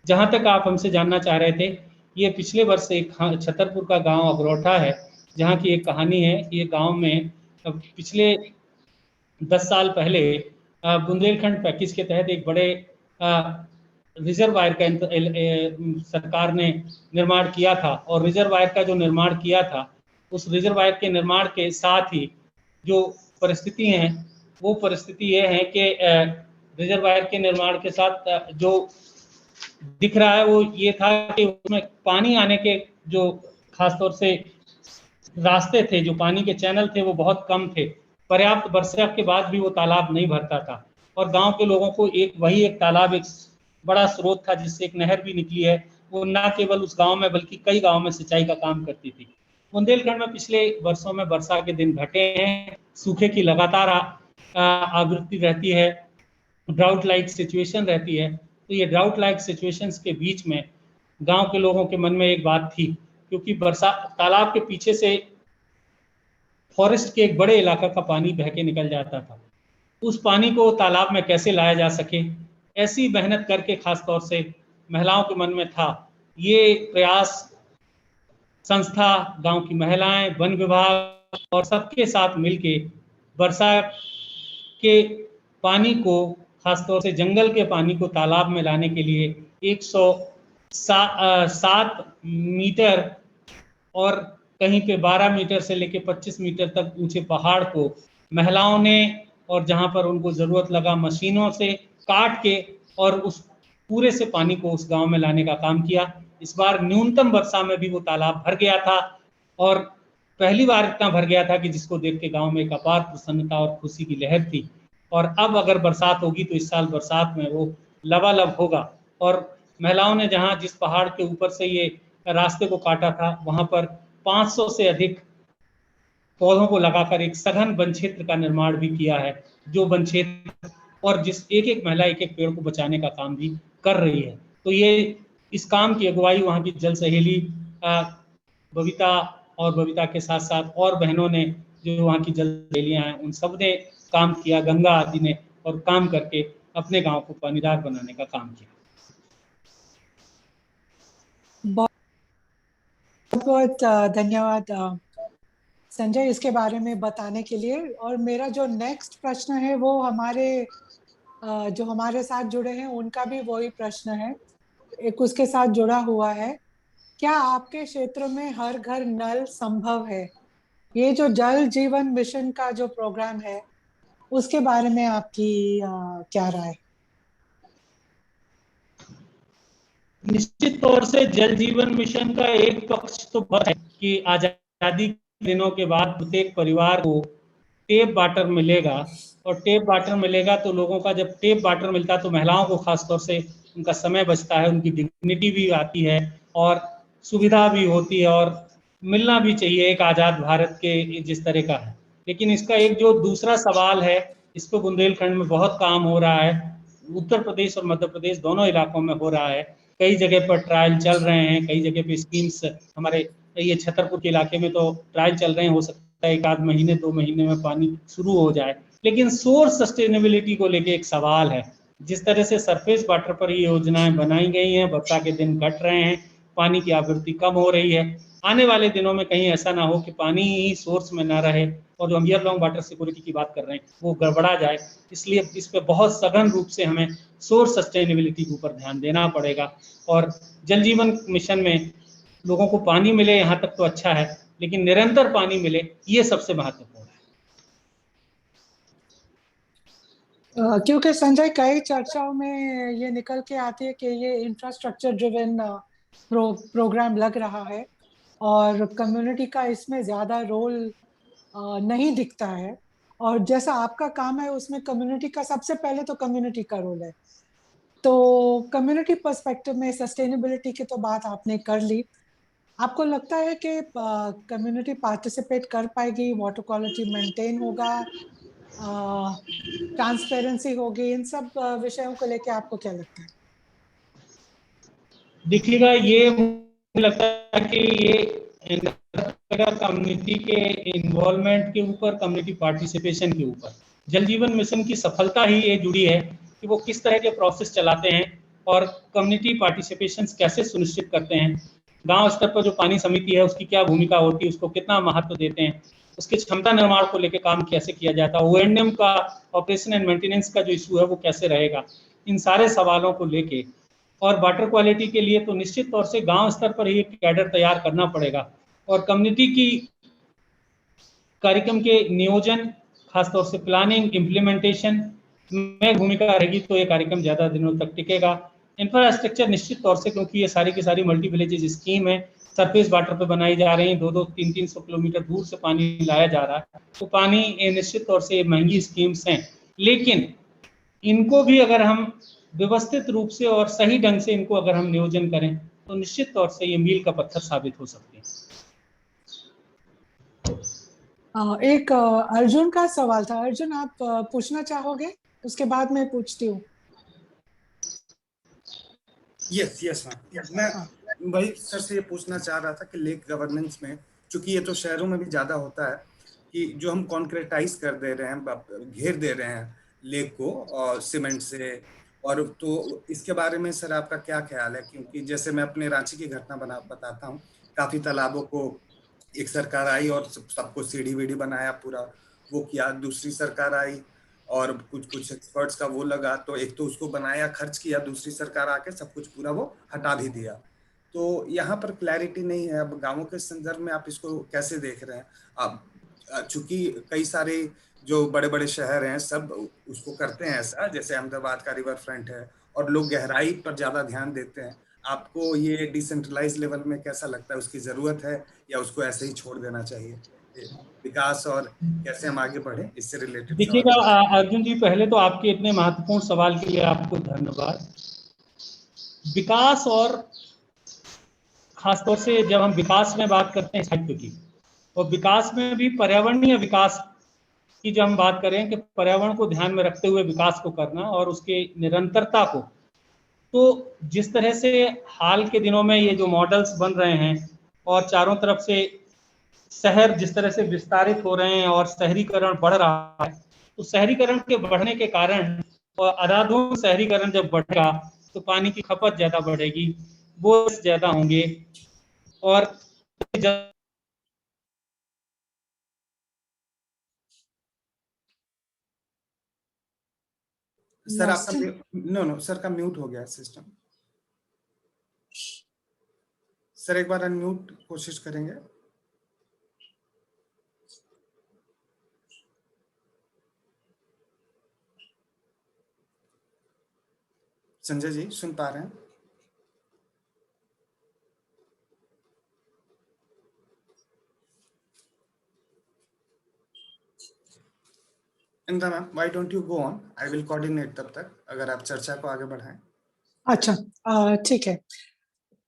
जहाँ तक आप हमसे जानना चाह रहे थे, ये पिछले वर्ष एक छतरपुर का गांव अगरौठा है, जहाँ की एक कहानी है। ये गांव में पिछले 10 साल पहले बुंदेलखंड पैकेज के तहत एक बड़े रिजर्वायर का सरकार ने निर्माण किया था, और रिजर्वायर का जो निर्माण किया था, उस रिजर्वायर के निर्माण के साथ ही जो परिस्थिति हैं, वो परिस्थिति ये है कि रिजर्वायर के निर्माण के साथ जो दिख रहा है वो ये था कि उसमें पानी आने के जो खासतौर से रास्ते थे, जो पानी के चैनल थे, वो बहुत कम थे। पर्याप्त वर्षा के बाद भी वो तालाब नहीं भरता था, और गांव के लोगों को वही एक तालाब एक बड़ा स्रोत था जिससे एक नहर भी निकली है। वो न केवल उस गांव में बल्कि कई गांव में सिंचाई का काम करती थी। बुंदेलखंड में पिछले वर्षों में वर्षा के दिन घटे हैं, सूखे की लगातार आवृत्ति रहती है, ड्राउट लाइक सिचुएशन रहती है। तो ये ड्राउट लाइक सिचुएशंस के बीच में गांव के लोगों के मन में एक बात थी, क्योंकि बरसा तालाब के पीछे से फॉरेस्ट के एक बड़े इलाका का पानी बह के निकल जाता था, उस पानी को तालाब में कैसे लाया जा सके, ऐसी मेहनत करके खासतौर से महिलाओं के मन में था। ये प्रयास संस्था, गांव की महिलाएं, वन विभाग और सबके साथ मिलके वर्षा के पानी को, खासतौर से जंगल के पानी को तालाब में लाने के लिए 107 मीटर और कहीं पे 12 मीटर से लेके 25 मीटर तक ऊंचे पहाड़ को महिलाओं ने, और जहां पर उनको जरूरत लगा मशीनों से काट के और उस पूरे से पानी को उस गांव में लाने का काम किया। इस बार न्यूनतम वर्षा में भी वो तालाब भर गया था और पहली बार इतना भर गया था कि जिसको देख के गांव में एक अपार प्रसन्नता और खुशी की लहर थी। और अब अगर बरसात होगी तो इस साल बरसात में वो लबालब होगा। और महिलाओं ने जहां जिस पहाड़ के ऊपर से ये रास्ते को काटा था वहां पर 500 से अधिक पौधों को लगाकर एक सघन वन क्षेत्र का निर्माण भी किया है, जो वन क्षेत्र और जिस एक एक महिला एक एक पेड़ को बचाने का काम भी कर रही है। तो ये इस काम की अगुवाई वहाँ की जल सहेली बबीता और बबीता के साथ साथ और बहनों ने, जो वहाँ की जल सहेलियां हैं, उन सब ने काम किया, गंगा आदि ने, और काम करके अपने गांव को पानीदार बनाने का काम किया। बहुत बहुत धन्यवाद संजय इसके बारे में बताने के लिए। और मेरा जो नेक्स्ट प्रश्न है वो हमारे जो हमारे साथ जुड़े हैं उनका भी वही प्रश्न है, एक उसके साथ जुड़ा हुआ है। क्या आपके क्षेत्र में हर घर नल संभव है? ये जो जल जीवन मिशन का जो प्रोग्राम है उसके बारे में आपकी क्या राय? निश्चित तौर से जल जीवन मिशन का एक पक्ष तो है कि आजादी के दिनों के बाद प्रत्येक परिवार को टेप वाटर मिलेगा, और टेप वाटर मिलेगा तो लोगों का जब टेप वाटर मिलता है तो महिलाओं को खासतौर से उनका समय बचता है, उनकी डिग्निटी भी आती है और सुविधा भी होती है, और मिलना भी चाहिए एक आज़ाद भारत के जिस तरह का है। लेकिन इसका एक जो दूसरा सवाल है, इस पर बुंदेलखंड में बहुत काम हो रहा है, उत्तर प्रदेश और मध्य प्रदेश दोनों इलाकों में हो रहा है। कई जगह पर ट्रायल चल रहे हैं, कई जगह पे स्कीम्स, हमारे ये छतरपुर के इलाके में तो ट्रायल चल रहे हैं, हो सकता है एक आध महीने 2 महीने में पानी शुरू हो जाए। लेकिन सोर्स सस्टेनेबिलिटी को लेके एक सवाल है। जिस तरह से सरफेस वाटर पर ये योजनाएं बनाई गई हैं, वर्षा के दिन घट रहे हैं, पानी की आपूर्ति कम हो रही है, आने वाले दिनों में कहीं ऐसा ना हो कि पानी ही सोर्स में ना रहे और जो हम ईयर लॉन्ग वाटर सिक्योरिटी की बात कर रहे हैं वो गड़बड़ा जाए। इसलिए इस पे बहुत सघन रूप से हमें सोर्स सस्टेनेबिलिटी के ऊपर ध्यान देना पड़ेगा। और जल जीवन मिशन में लोगों को पानी मिले यहाँ तक तो अच्छा है, लेकिन निरंतर पानी मिले ये सबसे महत्वपूर्ण है। क्योंकि संजय कई चर्चाओं में ये निकल के आती है कि ये इंफ्रास्ट्रक्चर ड्रिवन प्रोग्राम लग रहा है और कम्युनिटी का इसमें ज्यादा रोल नहीं दिखता है। और जैसा आपका काम है उसमें कम्युनिटी का सबसे पहले तो कम्युनिटी का रोल है। तो कम्युनिटी पर्सपेक्टिव में सस्टेनेबिलिटी की तो बात आपने कर ली। आपको लगता है कि कम्युनिटी पार्टिसिपेट कर पाएगी, वाटर क्वालिटी मेंटेन होगा, ट्रांसपेरेंसी होगी, इन सब विषयों को लेके आपको क्या लगता है? देखिएगा, ये मुझे लगता है कि ये कम्युनिटी के इन्वॉल्वमेंट के ऊपर, कम्युनिटी पार्टिसिपेशन के ऊपर जल जीवन मिशन की सफलता ही ये जुड़ी है कि वो किस तरह के प्रोसेस चलाते हैं और कम्युनिटी पार्टिसिपेशन कैसे सुनिश्चित करते हैं। गांव स्तर पर जो पानी समिति है उसकी क्या भूमिका होती है, उसको कितना महत्व देते हैं, उसकी क्षमता निर्माण को लेकर काम कैसे किया जाता है, O&M का, ऑपरेशन एंड मेंटेनेंस का जो इशू है वो कैसे रहेगा, इन सारे सवालों को लेके। और वाटर क्वालिटी के लिए तो निश्चित तौर से गांव स्तर पर ही एक कैडर तैयार करना पड़ेगा और कम्युनिटी की कार्यक्रम के नियोजन, खासतौर से प्लानिंग, इम्प्लीमेंटेशन में भूमिका रहेगी तो ये कार्यक्रम ज्यादा दिनों तक टिकेगा। इंफ्रास्ट्रक्चर निश्चित तौर से, क्योंकि ये सारी की सारी मल्टी विलेजेस स्कीम है, सरफेस वाटर पे बनाई जा रही है, 200-300 किलोमीटर दूर से पानी लाया जा रहा है, तो पानी निश्चित तौर से महंगी स्कीम्स हैं, लेकिन इनको भी अगर हम व्यवस्थित रूप से और सही ढंग से इनको अगर हम नियोजन करें तो निश्चित तौर से ये मील का पत्थर साबित हो सकते हैं। एक अर्जुन का सवाल था। अर्जुन, आप पूछना चाहोगे? उसके बाद मैं पूछती हूँ। यस मैम, मैं वही सर से ये पूछना चाह रहा था कि लेक गवर्नेंस में, चूंकि ये तो शहरों में भी ज्यादा होता है कि जो हम कॉन्क्रीटाइज कर दे रहे हैं, घेर दे रहे हैं लेक को और सीमेंट से, और तो इसके बारे में सर आपका क्या ख्याल है? क्योंकि जैसे मैं अपने रांची की घटना बताता हूँ, काफी तालाबों को एक सरकार आई और सबको सीढ़ी वीढ़ी बनाया, पूरा वो किया, दूसरी सरकार आई और कुछ एक्सपर्ट्स का वो लगा, तो एक तो उसको बनाया, खर्च किया, दूसरी सरकार आके सब कुछ पूरा वो हटा भी दिया। तो यहाँ पर क्लैरिटी नहीं है। अब गांवों के संदर्भ में आप इसको कैसे देख रहे हैं? अब चूंकि कई सारे जो बड़े बड़े शहर हैं सब उसको करते हैं ऐसा, जैसे अहमदाबाद का रिवर फ्रंट है और लोग गहराई पर ज्यादा ध्यान देते हैं। आपको ये डिसेंट्रलाइज लेवल में कैसा लगता है, उसकी जरूरत है या उसको ऐसे ही छोड़ देना चाहिए? विकास और कैसे हम आगे बढ़े, इससे रिलेटेड देखिएगा सवाल। अर्जुन जी, पहले तो आपके इतने महत्वपूर्ण सवाल के लिए आपको धन्यवाद। विकास और खासतौर से जब हम विकास में बात करते हैं साहित्य की, और विकास में भी पर्यावरणीय विकास की जब हम बात करें कि पर्यावरण को ध्यान में रखते हुए विकास को करना और उसके निरंतरता को, तो जिस तरह से हाल के दिनों में ये जो मॉडल्स बन रहे हैं और चारों तरफ से शहर जिस तरह से विस्तारित हो रहे हैं और शहरीकरण बढ़ रहा है, तो शहरीकरण के बढ़ने के कारण और अंधाधुंध शहरीकरण जब बढ़ेगा तो पानी की खपत ज्यादा बढ़ेगी, वो ज्यादा होंगे और सर आपका नो सर का म्यूट हो गया सिस्टम। सर एक बार अनम्यूट कोशिश करेंगे। संजय जी सुन पा रहे हैं? Indira ma'am, why don't you go on, I will coordinate तब तक, अगर आप चर्चा को आगे बढ़ाएं। अच्छा, ठीक है।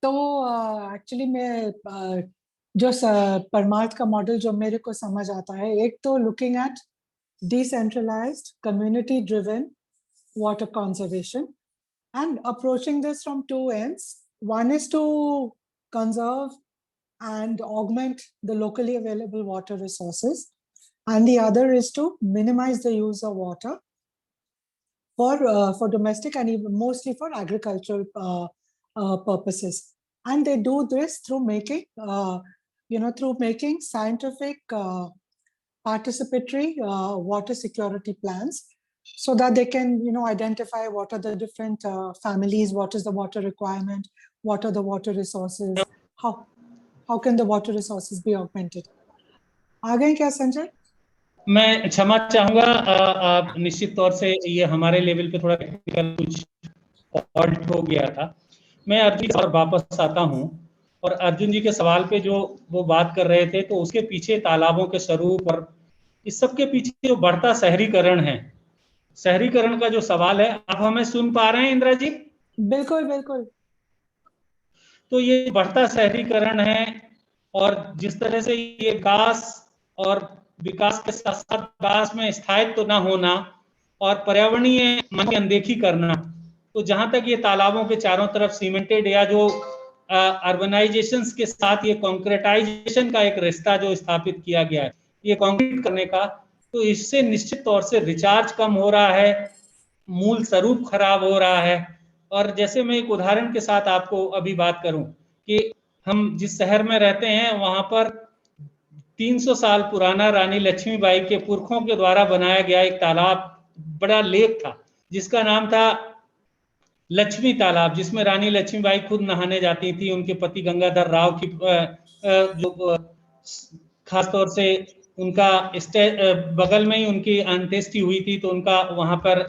तो एक्चुअली मैं जो परमार्थ का मॉडल जो मेरे को समझ आता है, एक तो looking at decentralized community driven water conservation and approaching this from two ends. One is to conserve and augment the locally available water resources, and the other is to minimize the use of water for domestic and even mostly for agricultural purposes. And they do this through making through making scientific participatory water security plans, so that they can identify what are the different families, what is the water requirement, what are the water resources, how can the water resources be augmented. आ गए क्या संजय? मैं क्षमा चाहूंगा, आप निश्चित तौर से ये हमारे लेवल पे थोड़ा टेक्निकल कुछ फॉल्ट हो गया था। मैं अर्जुन और वापस आता हूं, और अर्जुन जी के सवाल पे जो वो बात कर रहे थे, तो उसके पीछे तालाबों के स्वरूप और इस सब के पीछे जो बढ़ता शहरीकरण है, शहरीकरण का जो सवाल है, आप हमें सुन पा रहे हैं इंदिरा जी? बिल्कुल बिल्कुल। तो ये बढ़ता शहरीकरण है, और जिस तरह से ये विकास और विकास के साथ साथ विकास में स्थायित्व तो ना होना और पर्यावरणीय मान की अनदेखी करना, तो जहां तक ये तालाबों के चारों तरफ सीमेंटेड या जो अर्बनाइजेशन के साथ ये कॉन्क्रीटाइजेशन का एक रिश्ता जो स्थापित किया गया है, ये कॉन्क्रीट करने का, तो इससे निश्चित तौर से रिचार्ज कम हो रहा है, मूल स्वरूप खराब हो रहा है। और जैसे मैं एक उदाहरण के साथ आपको अभी बात करूं कि हम जिस शहर में रहते हैं वहां पर 300 साल पुराना रानी लक्ष्मीबाई के पुरखों के द्वारा बनाया गया एक तालाब, बड़ा लेक था, जिसका नाम था लक्ष्मी तालाब, जिसमें रानी लक्ष्मीबाई खुद नहाने जाती थी। उनके पति गंगाधर राव की जो खासतौर से उनका बगल में ही उनकी अंत्येष्टि हुई थी, तो उनका वहां पर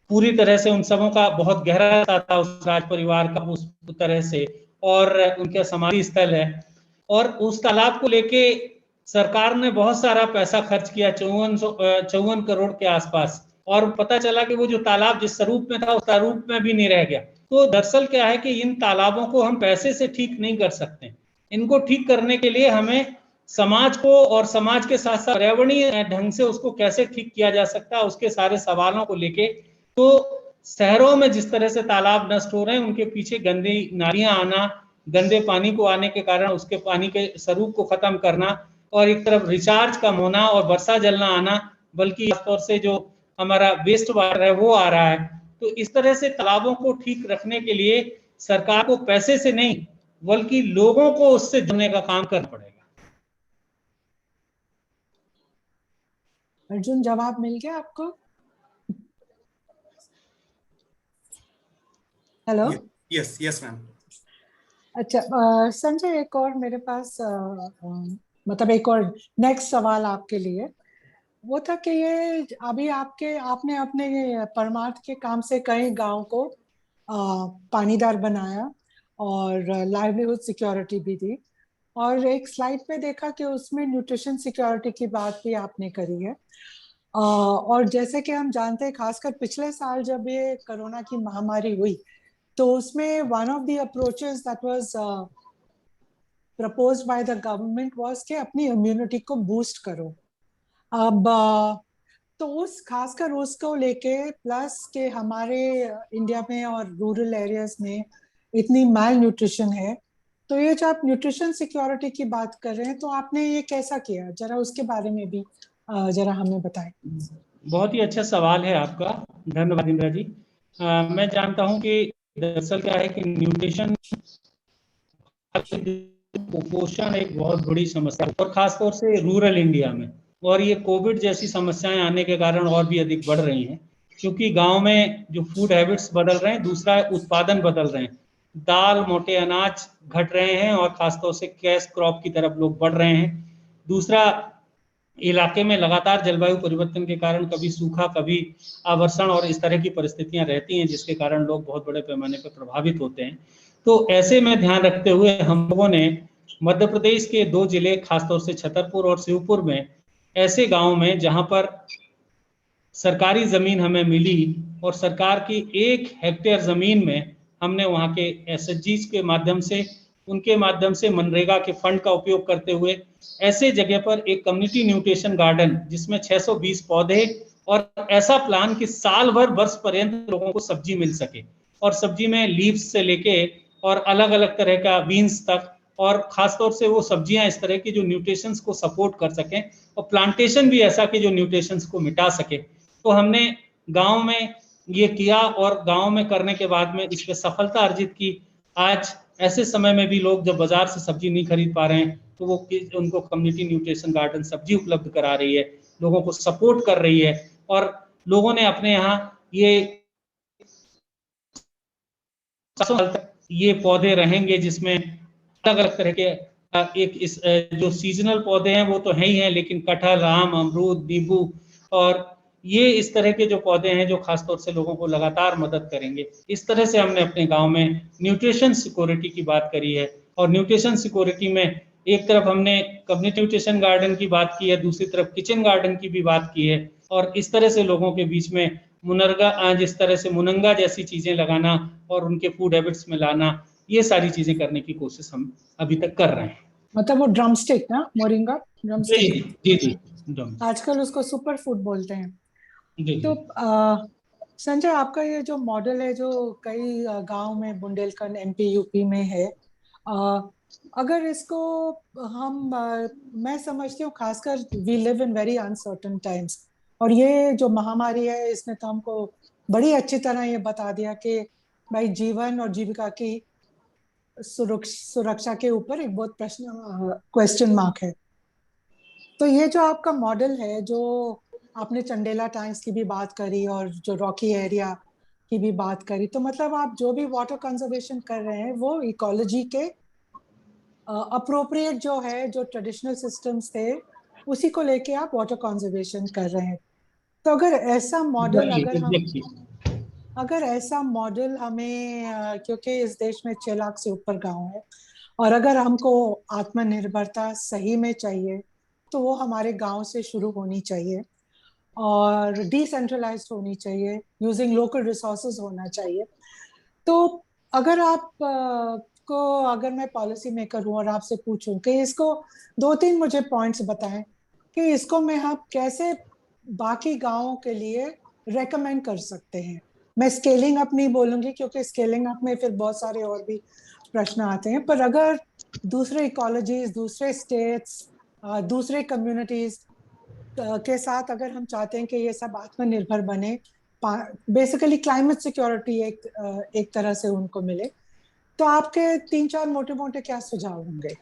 पूरी तरह से उन सबों का बहुत गहरा था उस राज परिवार का उस तरह से, और उनका समाधि स्थल है। और उस तालाब को लेके सरकार ने बहुत सारा पैसा खर्च किया, 54 करोड़ के आसपास, और पता चला कि वो जो तालाब जिस स्वरूप में था उस स्वरूप में भी नहीं रह गया। तो दरअसल क्या है कि इन तालाबों को हम पैसे से ठीक नहीं कर सकते। इनको ठीक करने के लिए हमें समाज को और समाज के साथ साथ पर्यावरणीय ढंग से उसको कैसे ठीक किया जा सकता है, उसके सारे सवालों को लेके, तो शहरों में जिस तरह से तालाब नष्ट हो रहे हैं, उनके पीछे गंदी नालियां आना, गंदे पानी को आने के कारण उसके पानी के स्वरूप को खत्म करना, और एक तरफ रिचार्ज कम होना और वर्षा जल ना आना, बल्कि खासतौर से जो हमारा वेस्ट वाटर है वो आ रहा है। तो इस तरह से तालाबों को ठीक रखने के लिए सरकार को पैसे से नहीं बल्कि लोगों को उससे जुड़ने का काम करना पड़ेगा। अर्जुन, जवाब मिल गया आपको? हेलो? Yes yes ma'am. अच्छा, संजय, एक और मेरे पास मतलब एक और नेक्स्ट सवाल आपके लिए। वो था कि ये अभी आपने अपने परमार्थ के काम से कई गांव को पानीदार बनाया और लाइवलीहुड सिक्योरिटी भी दी, और एक स्लाइड पे देखा कि उसमें न्यूट्रिशन सिक्योरिटी की बात भी आपने करी है। और जैसे कि हम जानते हैं, खासकर पिछले साल जब ये कोरोना की महामारी हुई, तो उसमें one of the approaches that was proposed by the government was कि अपनी इम्यूनिटी को बूस्ट करो। अब तो उस खासकर उसको लेके, प्लस के हमारे इंडिया में और रूरल एरियाज में इतनी माल न्यूट्रिशन है, तो ये जो आप न्यूट्रिशन सिक्योरिटी की बात कर रहे हैं, तो आपने ये कैसा किया, जरा उसके बारे में भी जरा हमें बताएं। बहुत ही अच्छा सवाल है आपका, धन्यवाद इंदिरा जी। मैं जानता हूं कि दरअसल क्या है कि न्यूट्रिशन कुपोषण एक बहुत बड़ी समस्या है, और खासतौर से रूरल इंडिया में, और ये कोविड जैसी समस्याएं आने के कारण और भी अधिक बढ़ रही हैं, क्योंकि गांव में जो फूड हैबिट्स बदल रहे हैं, दूसरा उत्पादन बदल रहे हैं, दाल मोटे अनाज घट रहे हैं और खासतौर से कैश क्रॉप की तरफ लोग बढ़ रहे हैं। दूसरा, इलाके में लगातार जलवायु परिवर्तन के कारण कभी सूखा, कभी आवर्षण और इस तरह की परिस्थितियां रहती हैं, जिसके कारण लोग बहुत बड़े पैमाने पर प्रभावित होते हैं। तो ऐसे में ध्यान रखते हुए हम लोगों ने मध्य प्रदेश के 2 जिले, खासतौर से छतरपुर और शिवपुर में, ऐसे गांव में जहां पर सरकारी जमीन हमें मिली, और सरकार की 1 हेक्टेयर जमीन में हमने वहां के एसएचजीज के माध्यम से, उनके माध्यम से मनरेगा के फंड का उपयोग करते हुए ऐसे जगह पर एक कम्युनिटी न्यूट्रिशन गार्डन, जिसमें 620 पौधे, और ऐसा प्लान कि साल भर, वर्ष पर्यंत लोगों को सब्जी मिल सके, और सब्जी में लीव्स से लेके और अलग अलग तरह का बीन्स तक, और खासतौर से वो सब्जियां इस तरह की जो न्यूट्रिशंस को सपोर्ट कर सकें, और प्लांटेशन भी ऐसा कि जो न्यूट्रिशंस को मिटा सके। तो हमने गांव में ये किया, और गांव में करने के बाद में इस पे सफलता अर्जित की। आज ऐसे समय में भी लोग जब बाजार से सब्जी नहीं खरीद पा रहे हैं, तो वो उनको कम्युनिटी न्यूट्रिशन गार्डन सब्जी उपलब्ध करा रही है, लोगों को सपोर्ट कर रही है, और लोगों ने अपने यहाँ ये पौधे रहेंगे जिसमें अलग अलग तरह के एक इस जो सीजनल पौधे हैं वो तो है ही हैं, लेकिन कटहल, आम, अमरूद, नींबू, और ये इस तरह के जो पौधे हैं जो खासतौर से लोगों को लगातार मदद करेंगे। इस तरह से हमने अपने गांव में न्यूट्रिशन सिक्योरिटी की बात करी है, और न्यूट्रिशन सिक्योरिटी में एक तरफ हमने कम्युनिटी न्यूट्रिशन गार्डन की बात की है, दूसरी तरफ किचन गार्डन की भी बात की है, और इस तरह से लोगों के बीच में मुनरगा, जिस तरह से मुनंगा जैसी चीजें लगाना और उनके फूड हैबिट्स में लाना, ये सारी चीजें करने की कोशिश हम अभी तक कर रहे हैं। मतलब वो ड्रमस्टिक ना, मोरिंगा ड्रमस्टिक, जी जी जी, आजकल उसको सुपर फूड बोलते हैं। जी, तो संजय, आपका ये जो मॉडल है जो कई गांव में, बुंदेलखंड, एमपी, यूपी में है, अगर इसको हम मैं समझती हूँ, खासकर we live in very uncertain times, और ये जो महामारी है इसने तो हमको बड़ी अच्छी तरह ये बता दिया कि भाई जीवन और जीविका की सुरक्षा के ऊपर एक बहुत क्वेश्चन मार्क है। तो ये जो आपका मॉडल है, जो आपने चंडेला टैंक्स की भी बात करी और जो रॉकी एरिया की भी बात करी, तो मतलब आप जो भी वाटर कंजर्वेशन कर रहे हैं वो इकोलॉजी के अप्रोप्रिएट जो है, जो ट्रेडिशनल सिस्टम्स थे उसी को लेके आप वाटर कंजर्वेशन कर रहे हैं। तो अगर ऐसा मॉडल अगर ऐसा मॉडल हमें, क्योंकि इस देश में 6 लाख से ऊपर गांव है, और अगर हमको आत्मनिर्भरता सही में चाहिए, तो वो हमारे गांव से शुरू होनी चाहिए और डिसेंट्रलाइज्ड होनी चाहिए, यूजिंग लोकल रिसोर्सेज होना चाहिए। तो अगर अगर मैं पॉलिसी मेकर हूँ और आपसे पूछूं कि इसको 2-3 मुझे पॉइंट्स बताएं कि इसको मैं हम कैसे बाकी गांवों के लिए रेकमेंड कर सकते हैं। मैं स्केलिंग अप नहीं बोलूंगी, क्योंकि स्केलिंग अप में फिर बहुत सारे और भी प्रश्न आते हैं, पर अगर दूसरे इकोलॉजीज, दूसरे स्टेट्स, दूसरे कम्युनिटीज के साथ अगर हम चाहते हैं कि ये सब आत्मनिर्भर बने, बेसिकली क्लाइमेट सिक्योरिटी एक तरह से उनको मिले, तो आपके 3-4 मोटे मोटे क्या सुझाव होंगे?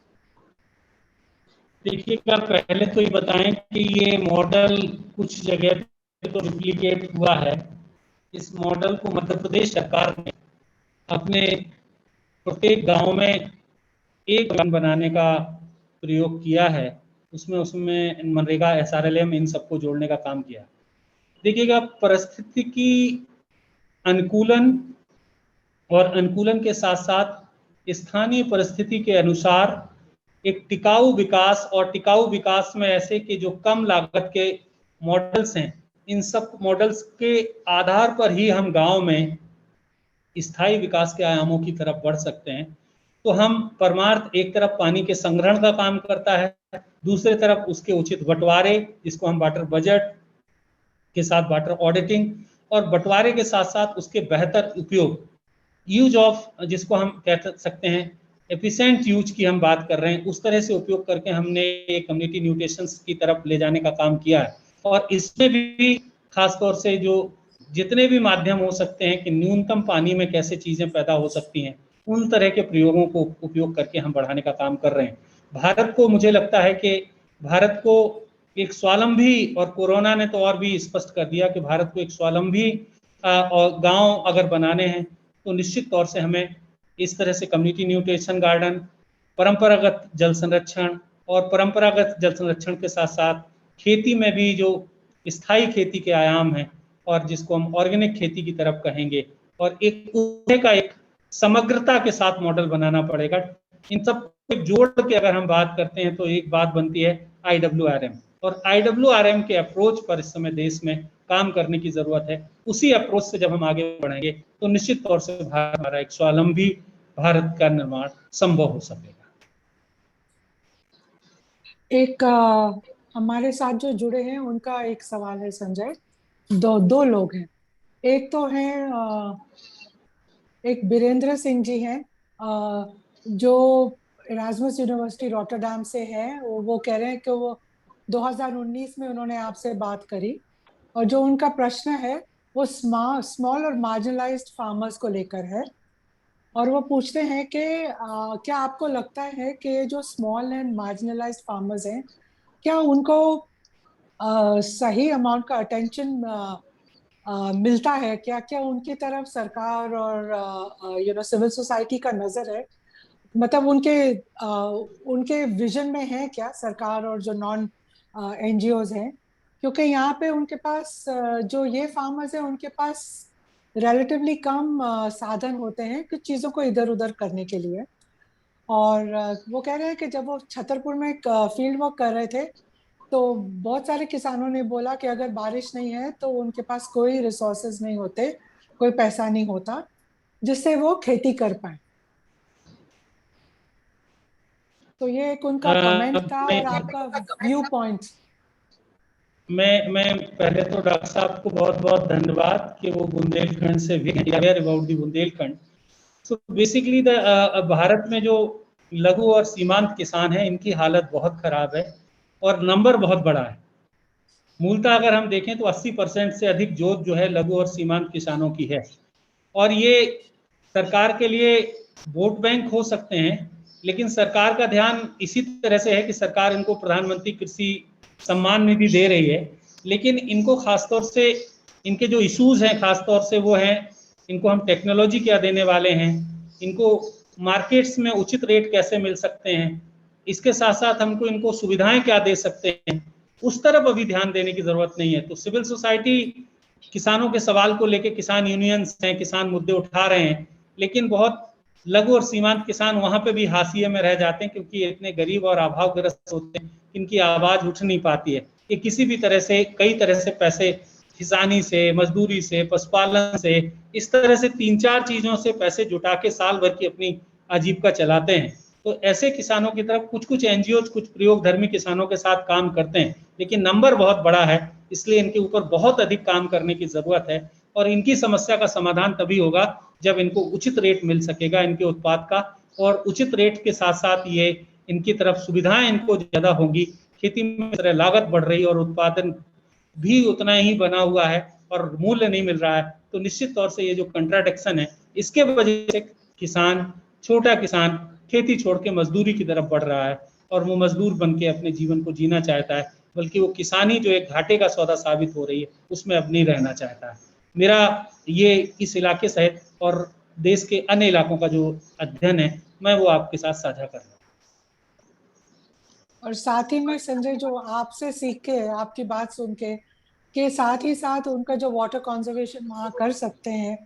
देखिए, पहले तो ये बताएं कि ये मॉडल कुछ जगह तो रिप्लिकेट हुआ है। इस मॉडल को मध्य प्रदेश सरकार ने अपने प्रत्येक गांव में एक गार्डन बनाने का प्रयोग किया है। उसमें मनरेगा, SRLM इन सबको जोड़ने का काम किया। देखिएगा, परिस्थिति की अनुकूलन और अनुकूलन के साथ साथ स्थानीय परिस्थिति के अनुसार एक टिकाऊ विकास, और टिकाऊ विकास में ऐसे कि जो कम लागत के मॉडल्स हैं, इन सब मॉडल्स के आधार पर ही हम गांव में स्थायी विकास के आयामों की तरफ बढ़ सकते हैं। तो हम परमार्थ एक तरफ पानी के संग्रहण का काम करता है, दूसरी तरफ उसके उचित बंटवारे, जिसको हम वाटर बजट के साथ वाटर ऑडिटिंग, और बंटवारे के साथ साथ उसके बेहतर उपयोग, यूज ऑफ, जिसको हम कह सकते हैं एफिशिएंट यूज की हम बात कर रहे हैं, उस तरह से उपयोग करके हमने कम्युनिटी न्यूट्रिशंस की तरफ ले जाने का काम किया है। और इसमें भी खासतौर से जो जितने भी माध्यम हो सकते हैं कि न्यूनतम पानी में कैसे चीजें पैदा हो सकती हैं, उन तरह के प्रयोगों को उपयोग करके हम बढ़ाने का काम कर रहे हैं। भारत को, मुझे लगता है कि भारत को एक स्वावलंबी, और कोरोना ने तो और भी स्पष्ट कर दिया कि भारत को एक स्वावलंबी गांव अगर बनाने हैं तो निश्चित तौर से हमें इस तरह से कम्युनिटी न्यूट्रिशन गार्डन, परंपरागत जल संरक्षण, और परंपरागत जल संरक्षण के साथ साथ खेती में भी जो स्थायी खेती के आयाम हैं, और जिसको हम ऑर्गेनिक खेती की तरफ कहेंगे, और एक समग्रता के साथ मॉडल बनाना पड़ेगा। इन सब को जोड़ के अगर हम बात करते हैं तो एक बात बनती है IWRM, और IWRM के अप्रोच पर इस समय देश में काम करने की जरूरत है। उसी अप्रोच से जब हम आगे बढ़ेंगे तो निश्चित तौर से हमारा एक स्वावलंबी भारत का निर्माण संभव हो सकेगा। एक हमारे साथ जो जुड़े हैं उनका एक सवाल है संजय। दो लोग हैं, एक तो है एक बीरेंद्र सिंह जी हैं जो इरास्मस यूनिवर्सिटी रॉटरडैम से है। वो कह रहे हैं कि वो 2019 में उन्होंने आपसे बात करी, और जो उनका प्रश्न है वो स्मॉल और मार्जिनलाइज्ड फार्मर्स को लेकर है। और वो पूछते हैं कि क्या आपको लगता है कि जो स्मॉल एंड मार्जिनलाइज्ड फार्मर्स हैं, क्या उनको सही अमाउंट का अटेंशन मिलता है? क्या उनकी तरफ सरकार और सिविल सोसाइटी का नजर है? मतलब उनके विजन में है क्या सरकार और जो नॉन NGOs हैं? क्योंकि यहाँ पे उनके पास जो ये फार्मर्स हैं उनके पास रिलेटिवली कम साधन होते हैं कुछ चीज़ों को इधर उधर करने के लिए। और वो कह रहे हैं कि जब वो छतरपुर में फील्ड वर्क कर रहे थे तो बहुत सारे किसानों ने बोला कि अगर बारिश नहीं है तो उनके पास कोई रिसोर्सेज नहीं होते, कोई पैसा नहीं होता जिससे वो खेती कर पाए। तो ये एक उनका कमेंट था और आपका व्यू पॉइंट। मैं पहले तो डॉक्टर साहब को बहुत बहुत धन्यवाद कि वो बुंदेलखंड से भी aware about the Bundelkhand. So basically Bharat में जो लघु और सीमांत किसान हैं, इनकी हालत बहुत खराब है और नंबर बहुत बड़ा है। मूलतः अगर हम देखें तो 80% से अधिक जोत जो है लघु और सीमांत किसानों की है। और ये सरकार के लिए वोट बैंक हो सकते हैं, लेकिन सरकार का ध्यान इसी तरह से है कि सरकार इनको प्रधानमंत्री कृषि सम्मान निधि दे रही है, लेकिन इनको खासतौर से इनके जो इश्यूज हैं खासतौर से वो हैं, इनको हम टेक्नोलॉजी क्या देने वाले हैं, इनको मार्केट्स में उचित रेट कैसे मिल सकते हैं, इसके साथ साथ हमको इनको सुविधाएं क्या दे सकते हैं, उस तरफ अभी ध्यान देने की जरूरत नहीं है। तो सिविल सोसाइटी किसानों के सवाल को लेकर, किसान यूनियंस हैं, किसान मुद्दे उठा रहे हैं, लेकिन बहुत लघु और सीमांत किसान वहां पे भी हाशिए में रह जाते हैं क्योंकि इतने गरीब और अभावग्रस्त होते हैं, इनकी आवाज उठ नहीं पाती है। ये किसी भी तरह से कई तरह से पैसे किसानी से, मजदूरी से, पशुपालन से, इस तरह से 3-4 चीजों से पैसे जुटा के साल भर की अपनी आजीविका चलाते हैं। तो ऐसे किसानों की तरफ कुछ NGO कुछ प्रयोगधर्मी किसानों के साथ काम करते हैं, लेकिन नंबर बहुत बड़ा है, इसलिए इनके ऊपर बहुत अधिक काम करने की जरूरत है। और इनकी समस्या का समाधान तभी होगा जब इनको उचित रेट मिल सकेगा इनके उत्पाद का, और उचित रेट के साथ साथ ये इनकी तरफ सुविधाएं इनको ज्यादा होंगी। खेती में लागत बढ़ रही है और उत्पादन भी उतना ही बना हुआ है और मूल्य नहीं मिल रहा है, तो निश्चित तौर से ये जो कंट्राडिक्शन है, इसके वजह से किसान, छोटा किसान खेती छोड़ के मजदूरी की तरफ बढ़ रहा है और वो मजदूर बन के अपने जीवन को जीना चाहता है, बल्कि वो किसानी जो एक घाटे का सौदा साबित हो रही है उसमें अब नहीं रहना चाहता है। मेरा ये इस इलाके सहित और देश के अन्य इलाकों का जो अध्ययन है, मैं वो आपके साथ साझा कर रहा हूँ। और साथ ही में संजय, जो आपसे सीख के, आपकी बात सुन के साथ ही साथ उनका जो वाटर कंजर्वेशन वहाँ कर सकते हैं,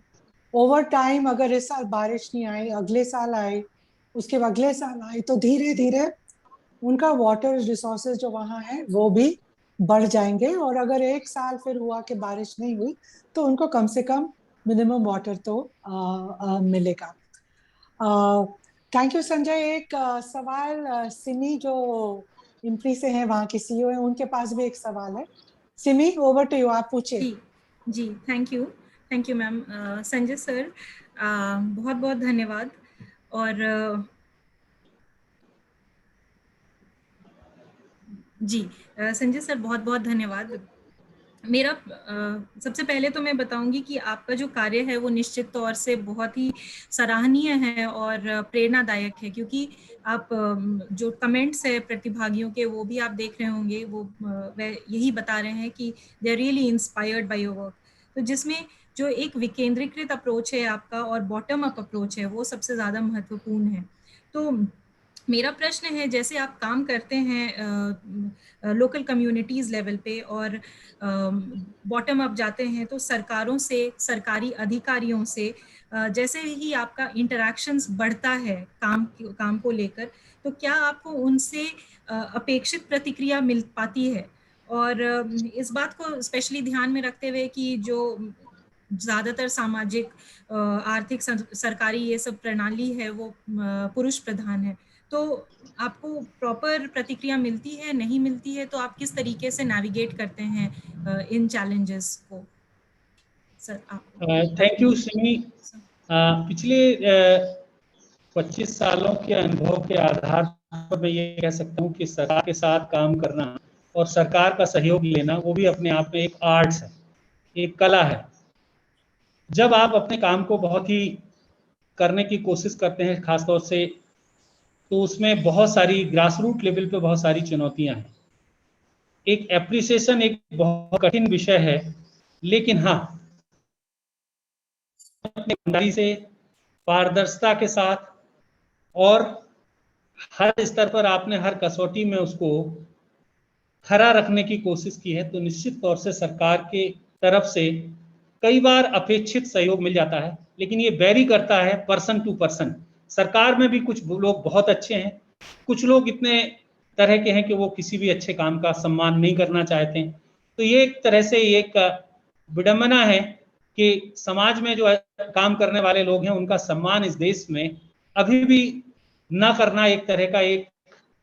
ओवर टाइम अगर इस साल बारिश नहीं आई, अगले साल आई, उसके अगले साल आई, तो धीरे धीरे उनका वाटर रिसोर्सेज जो वहाँ है वो भी बढ़ जाएंगे। और अगर एक साल फिर हुआ कि बारिश नहीं हुई, तो उनको कम से कम मिनिमम वाटर तो मिलेगा। Thank you Sanjay. एक सवाल सिमी जो इम्प्री से हैं, वहाँ की सीईओ है, उनके पास भी एक सवाल है। सिमी, ओवर टू यू, आप पूछिए। जी जी, thank you ma'am. Sanjay sir, बहुत बहुत धन्यवाद। और जी, संजय सर बहुत बहुत धन्यवाद। मेरा सबसे पहले तो मैं बताऊंगी कि आपका जो कार्य है वो निश्चित तौर से बहुत ही सराहनीय है और प्रेरणादायक है, क्योंकि आप जो कमेंट्स है प्रतिभागियों के वो भी आप देख रहे होंगे, वो वह यही बता रहे हैं कि they are really inspired by your work. तो जिसमें जो एक विकेंद्रीकृत अप्रोच है आपका और बॉटम अप अप्रोच है वो सबसे ज़्यादा महत्वपूर्ण है। तो मेरा प्रश्न है, जैसे आप काम करते हैं लोकल कम्युनिटीज़ लेवल पे और बॉटम अप जाते हैं, तो सरकारों से, सरकारी अधिकारियों से जैसे ही आपका इंटरैक्शंस बढ़ता है काम को लेकर, तो क्या आपको उनसे अपेक्षित प्रतिक्रिया मिल पाती है? और इस बात को स्पेशली ध्यान में रखते हुए कि जो ज़्यादातर सामाजिक आर्थिक सरकारी ये सब प्रणाली है वो पुरुष प्रधान है, तो आपको प्रॉपर प्रतिक्रिया मिलती है, नहीं मिलती है, तो आप किस तरीके से नेविगेट करते हैं इन चैलेंजेस को? सर आप। Thank you Simi. पिछले 25 सालों के अनुभव के आधार पर मैं ये कह सकता हूँ कि सरकार के साथ काम करना और सरकार का सहयोग लेना वो भी अपने आप में एक आर्ट्स है, एक कला है। जब आप अपने काम को बहुत ही करने की कोशिश करते हैं खासतौर से, तो उसमें बहुत सारी ग्रास रूट लेवल पे बहुत सारी चुनौतियां हैं। एक एप्रिसिएशन एक बहुत कठिन विषय है, लेकिन हाँ, अपनी ईमानदारी से, पारदर्शिता के साथ और हर स्तर पर आपने हर कसौटी में उसको खरा रखने की कोशिश की है, तो निश्चित तौर से सरकार के तरफ से कई बार अपेक्षित सहयोग मिल जाता है, लेकिन ये वेरी करता है पर्सन टू पर्सन। सरकार में भी कुछ लोग बहुत अच्छे हैं, कुछ लोग इतने तरह के हैं कि वो किसी भी अच्छे काम का सम्मान नहीं करना चाहते हैं। तो ये एक तरह से एक विडंबना है कि समाज में जो काम करने वाले लोग हैं उनका सम्मान इस देश में अभी भी न करना एक तरह का एक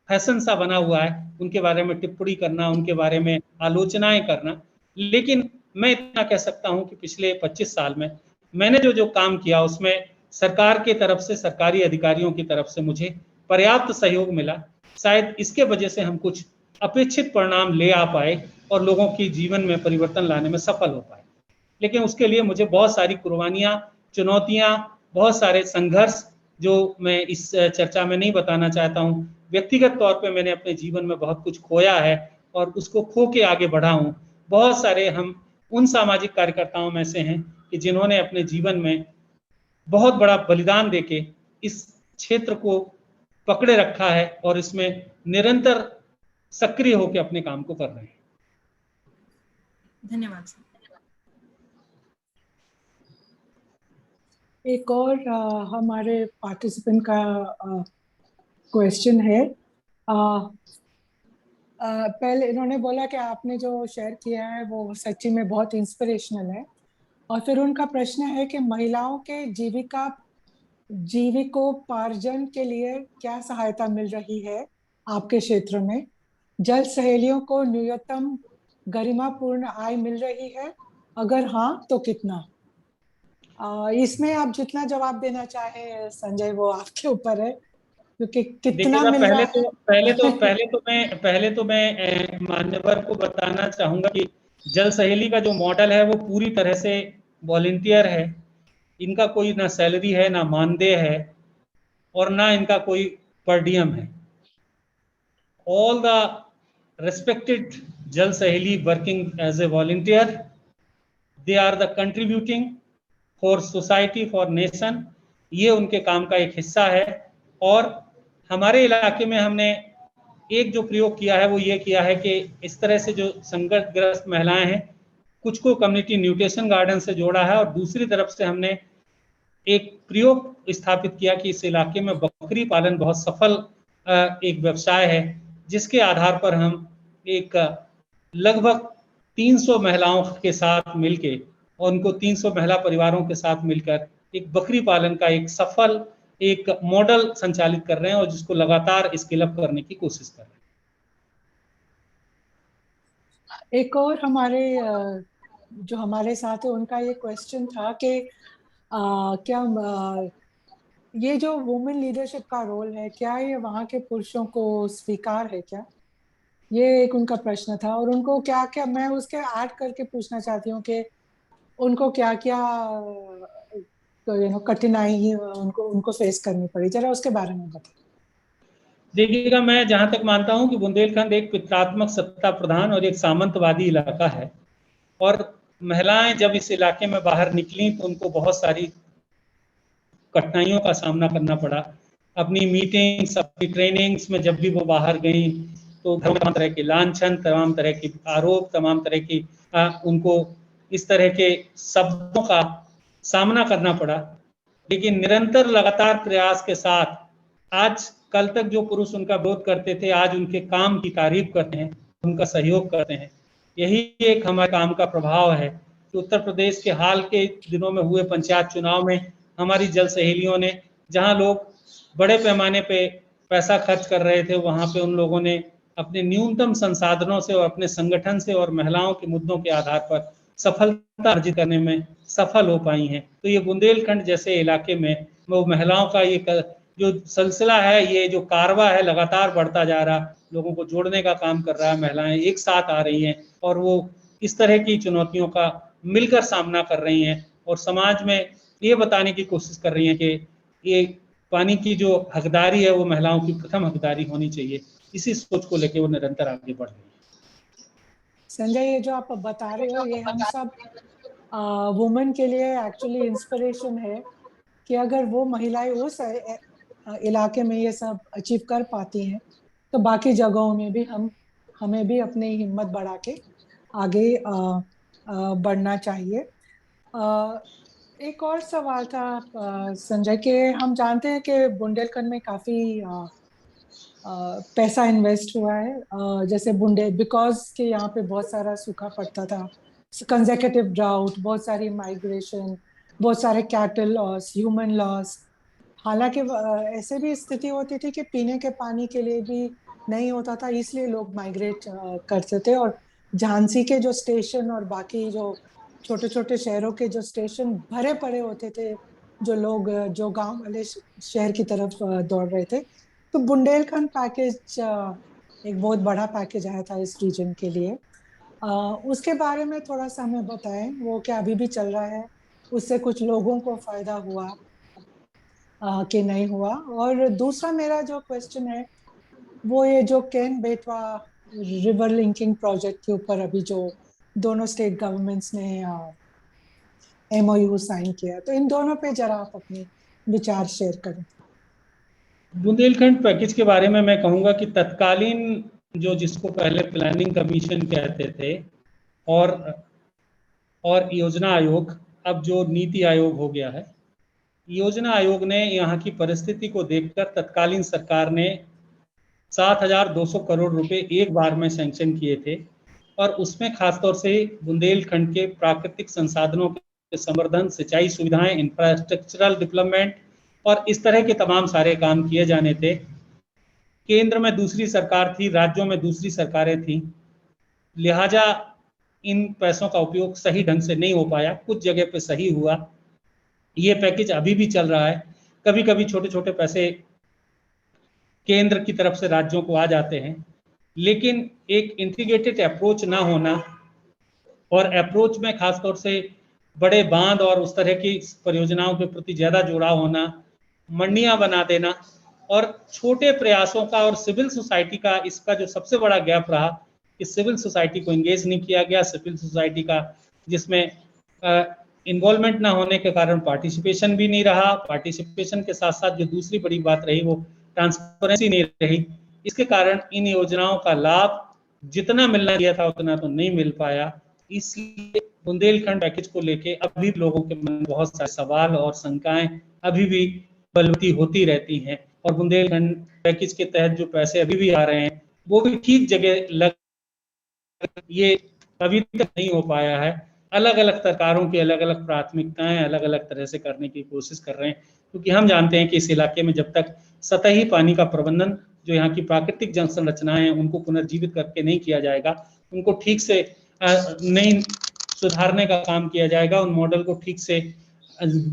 फैशन सा बना हुआ है, उनके बारे में टिप्पणी करना, उनके बारे में आलोचनाएं करना। लेकिन मैं इतना कह सकता हूं कि पिछले 25 साल में मैंने जो काम किया उसमें सरकार की तरफ से, सरकारी अधिकारियों की तरफ से मुझे पर्याप्त सहयोग मिला। शायद इसके वजह से हम कुछ अपेक्षित परिणाम ले आ पाए और लोगों की जीवन में परिवर्तन लाने में सफल हो पाए। लेकिन उसके लिए मुझे बहुत सारी कुर्बानियां, चुनौतियां, बहुत सारे संघर्ष जो मैं इस चर्चा में नहीं बताना चाहता हूं। व्यक्तिगत तौर पे मैंने अपने जीवन में बहुत कुछ खोया है और उसको खो के आगे बढ़ा हूं। बहुत सारे हम उन सामाजिक कार्यकर्ताओं में से हैं कि जिन्होंने अपने जीवन में बहुत बड़ा बलिदान देके इस क्षेत्र को पकड़े रखा है और इसमें निरंतर सक्रिय होकर अपने काम को कर रहे हैं। धन्यवाद सर। एक और हमारे पार्टिसिपेंट का क्वेश्चन है। पहले इन्होंने बोला कि आपने जो शेयर किया है वो सच्ची में बहुत इंस्पिरेशनल है। और फिर उनका प्रश्न है कि महिलाओं के जीविकोपार्जन के लिए क्या सहायता मिल रही है आपके क्षेत्र में? जल सहेलियों को न्यूनतम गरिमापूर्ण आय मिल रही है? अगर हाँ तो कितना? इसमें आप जितना जवाब देना चाहे संजय, वो आपके ऊपर है, क्योंकि कितना मिल रहा है। पहले तो मैं मान्यवर को बताना चाहूंगा कि जल सहेली का जो मॉडल है वो पूरी तरह से वॉलंटियर है। इनका कोई ना सैलरी है, ना मानदेय है और ना इनका कोई पर डियम है। All the respected Jal Saheli working as a volunteer, they are the contributing for society, for nation। ये उनके काम का एक हिस्सा है। और हमारे इलाके में हमने एक जो प्रयोग किया है वो ये किया है कि इस तरह से जो संकटग्रस्त महिलाएं हैं, कुछ को कम्युनिटी न्यूट्रिशन गार्डन से जोड़ा है, और दूसरी तरफ से हमने एक प्रयोग स्थापित किया कि इस इलाके में बकरी पालन बहुत सफल एक व्यवसाय है, जिसके आधार पर हम एक लगभग 300 महिलाओं के साथ मिलके और उनको 300 महिला परिवारों के साथ मिलकर एक बकरी पालन का एक सफल एक मॉडल संचालित कर रहे हैं, और जिसको लगातार स्केल अप करने की कोशिश कर रहे हैं। एक और हमारे जो हमारे साथ है उनका ये क्वेश्चन था कि क्या ये जो वुमेन लीडरशिप का रोल है, क्या ये वहाँ के पुरुषों को स्वीकार है क्या? ये एक उनका प्रश्न था, और उनको क्या क्या, मैं उसके ऐड करके पूछना चाहती हूँ कि उनको क्या क्या कठिनाई उनको फेस करनी पड़ी, जरा उसके बारे में बताइए। देखिएगा, मैं जहां तक मानता हूं कि बुंदेलखंड एक पितृत्मक सत्ता प्रधान और एक सामंतवादी इलाका है, और महिलाएं जब इस इलाके में बाहर निकली तो उनको बहुत सारी कठिनाइयों का सामना करना पड़ा। अपनी मीटिंग्स, अपनी ट्रेनिंग्स में जब भी वो बाहर गई तो तमाम तरह के लांछन, तमाम तरह के आरोप, तमाम तरह की उनको इस तरह के शब्दों का सामना करना पड़ा। लेकिन निरंतर लगातार प्रयास के साथ आज कल तक जो पुरुष उनका विरोध करते थे, आज उनके काम की तारीफ करते हैं, उनका सहयोग करते हैं। यही एक हमारे काम का प्रभाव है कि उत्तर प्रदेश के हाल के दिनों में हुए पंचायत चुनाव में हमारी जल सहेलियों ने, जहां लोग बड़े पैमाने पे पैसा खर्च कर रहे थे, वहां पे उन लोगों ने अपने न्यूनतम संसाधनों से और अपने संगठन से और महिलाओं के मुद्दों के आधार पर सफलता अर्जित करने में सफल हो पाई हैं। तो ये बुंदेलखंड जैसे इलाके में वो महिलाओं का ये जो सिलसिला है, ये जो कारवा है, लगातार बढ़ता जा रहा, लोगों को जोड़ने का काम कर रहा है। महिलाएं एक साथ आ रही हैं और वो इस तरह की चुनौतियों का मिलकर सामना कर रही हैं, और समाज में ये बताने की कोशिश कर रही हैं कि ये पानी की जो हकदारी है वो महिलाओं की प्रथम हकदारी होनी चाहिए। इसी सोच को लेकर वो निरंतर आगे बढ़ रही है। संजय, ये जो आप बता रहे हो, ये हम सब वुमेन के लिए एक्चुअली इंस्पिरेशन है कि अगर वो महिलाएं उस इलाके में ये सब अचीव कर पाती हैं तो बाकी जगहों में भी हमें भी अपनी हिम्मत बढ़ा के आगे बढ़ना चाहिए। एक और सवाल था संजय के, हम जानते हैं कि बुंदेलखंड में काफी पैसा इन्वेस्ट हुआ है, जैसे बिकॉज के यहाँ पे बहुत सारा सूखा पड़ता था, कंसेक्यूटिव ड्राउट, बहुत सारी माइग्रेशन, बहुत सारे कैटल लॉस, ह्यूमन लॉस। हालांकि ऐसे भी स्थिति होती थी कि पीने के पानी के लिए भी नहीं होता था, इसलिए लोग माइग्रेट करते थे। और झांसी के जो स्टेशन और बाकी जो छोटे छोटे शहरों के जो स्टेशन भरे पड़े होते थे, जो लोग जो गांव वाले शहर की तरफ दौड़ रहे थे। तो बुंदेलखंड पैकेज एक बहुत बड़ा पैकेज आया था इस रीजन के लिए। उसके बारे में थोड़ा सा हमें बताएं, वो क्या अभी भी चल रहा है? उससे कुछ लोगों को फायदा हुआ कि नहीं हुआ? और दूसरा मेरा जो क्वेश्चन है वो ये जो Ken Betwa river linking project के ऊपर अभी जो दोनों स्टेट गवर्नमेंट्स ने MOU साइन किया, तो इन दोनों पे जरा आप अपने विचार शेयर करें। बुंदेलखंड पैकेज के बारे में मैं कहूंगा कि तत्कालीन जो जिसको पहले प्लानिंग कमीशन कहते थे और योजना आयोग, अब जो नीति आयोग हो गया है, योजना आयोग ने यहाँ की परिस्थिति को देखकर तत्कालीन सरकार ने 7,200 करोड़ रुपए एक बार में सैंक्शन किए थे, और उसमें खासतौर से बुंदेलखंड के प्राकृतिक संसाधनों के संवर्धन, सिंचाई सुविधाएं, इंफ्रास्ट्रक्चरल डेवलपमेंट और इस तरह के तमाम सारे काम किए जाने थे। केंद्र में दूसरी सरकार थी, राज्यों में दूसरी सरकारें थी, लिहाजा इन पैसों का उपयोग सही ढंग से नहीं हो पाया। कुछ जगह पे सही हुआ। ये पैकेज अभी भी चल रहा है। कभी कभी छोटे छोटे पैसे केंद्र की तरफ से राज्यों को आ जाते हैं, लेकिन एक इंटीग्रेटेड अप्रोच ना होना, और अप्रोच में खासतौर से बड़े बांध और उस तरह की परियोजनाओं के प्रति ज्यादा जुड़ाव होना, मंडियां बना देना, और छोटे प्रयासों का और सिविल सोसाइटी का, इसका जो सबसे बड़ा गैप रहा कि सिविल सोसाइटी को एंगेज नहीं किया गया। सिविल सोसाइटी का जिसमें इन्वॉल्वमेंट ना होने के कारण पार्टिसिपेशन भी नहीं रहा। पार्टिसिपेशन के साथ साथ जो दूसरी बड़ी बात रही वो ट्रांसपेरेंसी नहीं रही। इसके कारण इन योजनाओं का लाभ जितना मिलना चाहिए था उतना तो नहीं मिल पाया। इसलिए बुंदेलखंड पैकेज को लेके अभी लोगों के मन में बहुत सारे सवाल और शंकाएं अभी भी बलवती होती रहती हैं, और बुंदेलखंड पैकेज के तहत जो पैसे अभी भी आ रहे हैं वो भी ठीक जगह लग, ये अभी तक नहीं हो पाया है। अलग अलग सरकारों की अलग अलग प्राथमिकताएं अलग अलग तरह से करने की कोशिश कर रहे हैं, क्योंकि हम जानते हैं कि इस इलाके में जब तक सतही पानी का प्रबंधन, जो यहाँ की प्राकृतिक जल संरचनाएं हैं, उनको पुनर्जीवित करके नहीं किया जाएगा, उनको ठीक से नहीं सुधारने का काम किया जाएगा, उन मॉडल को ठीक से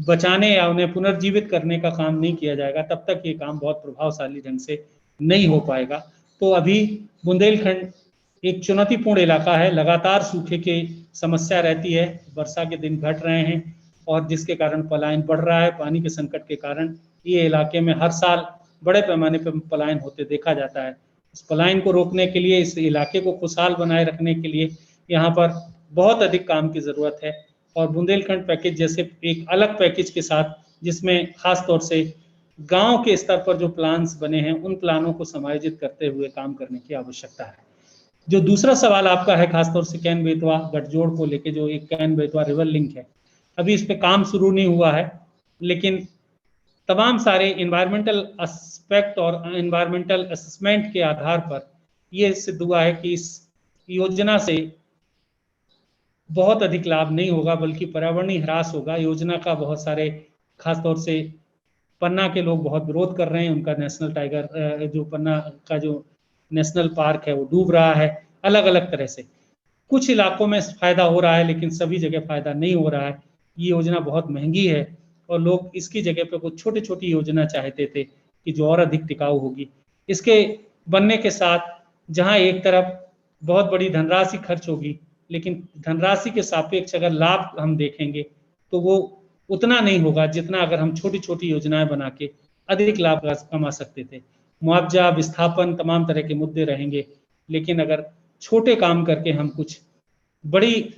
बचाने या उन्हें पुनर्जीवित करने का काम नहीं किया जाएगा, तब तक ये काम बहुत प्रभावशाली ढंग से नहीं हो पाएगा। तो अभी बुंदेलखंड एक चुनौतीपूर्ण इलाका है, लगातार सूखे की समस्या रहती है, वर्षा के दिन घट रहे हैं और जिसके कारण पलायन बढ़ रहा है। पानी के संकट के कारण ये इलाके में हर साल बड़े पैमाने पर पलायन होते देखा जाता है। इस पलायन को रोकने के लिए, इस इलाके को खुशहाल बनाए रखने के लिए यहाँ पर बहुत अधिक काम की जरूरत है, और बुंदेलखंड पैकेज जैसे एक अलग पैकेज के साथ, जिसमें खास तौर से गांव के स्तर पर जो प्लान्स बने हैं उन प्लानों को समायोजित करते हुए काम करने की आवश्यकता है। जो दूसरा सवाल आपका है खासतौर से कैन बेतवा गठजोड़ को लेके, जो एक कैन बेतवा रिवर लिंक है, अभी इस पे काम शुरू नहीं हुआ है, लेकिन तमाम सारे इन्वायरमेंटल एस्पेक्ट और इन्वायरमेंटल असेसमेंट के आधार पर यह सिद्ध हुआ है कि इस योजना से बहुत अधिक लाभ नहीं होगा, बल्कि पर्यावरणीय ह्रास होगा। योजना का बहुत सारे, खासतौर से पन्ना के लोग बहुत विरोध कर रहे हैं, उनका नेशनल टाइगर, जो पन्ना का जो नेशनल पार्क है वो डूब रहा है। अलग अलग तरह से कुछ इलाकों में फायदा हो रहा है, लेकिन सभी जगह फायदा नहीं हो रहा है। ये योजना बहुत महंगी है और लोग इसकी जगह पे कुछ छोटी छोटी योजना चाहते थे कि जो और अधिक टिकाऊ होगी। इसके बनने के साथ जहां एक तरफ बहुत बड़ी धनराशि खर्च होगी, लेकिन धनराशि के सापेक्ष अगर लाभ हम देखेंगे तो वो उतना नहीं होगा जितना अगर हम छोटी छोटी योजनाएं बना के अधिक लाभ कमा सकते थे। मुआवजा, विस्थापन, तमाम तरह के मुद्दे रहेंगे, लेकिन अगर छोटे काम करके हम कुछ बड़ी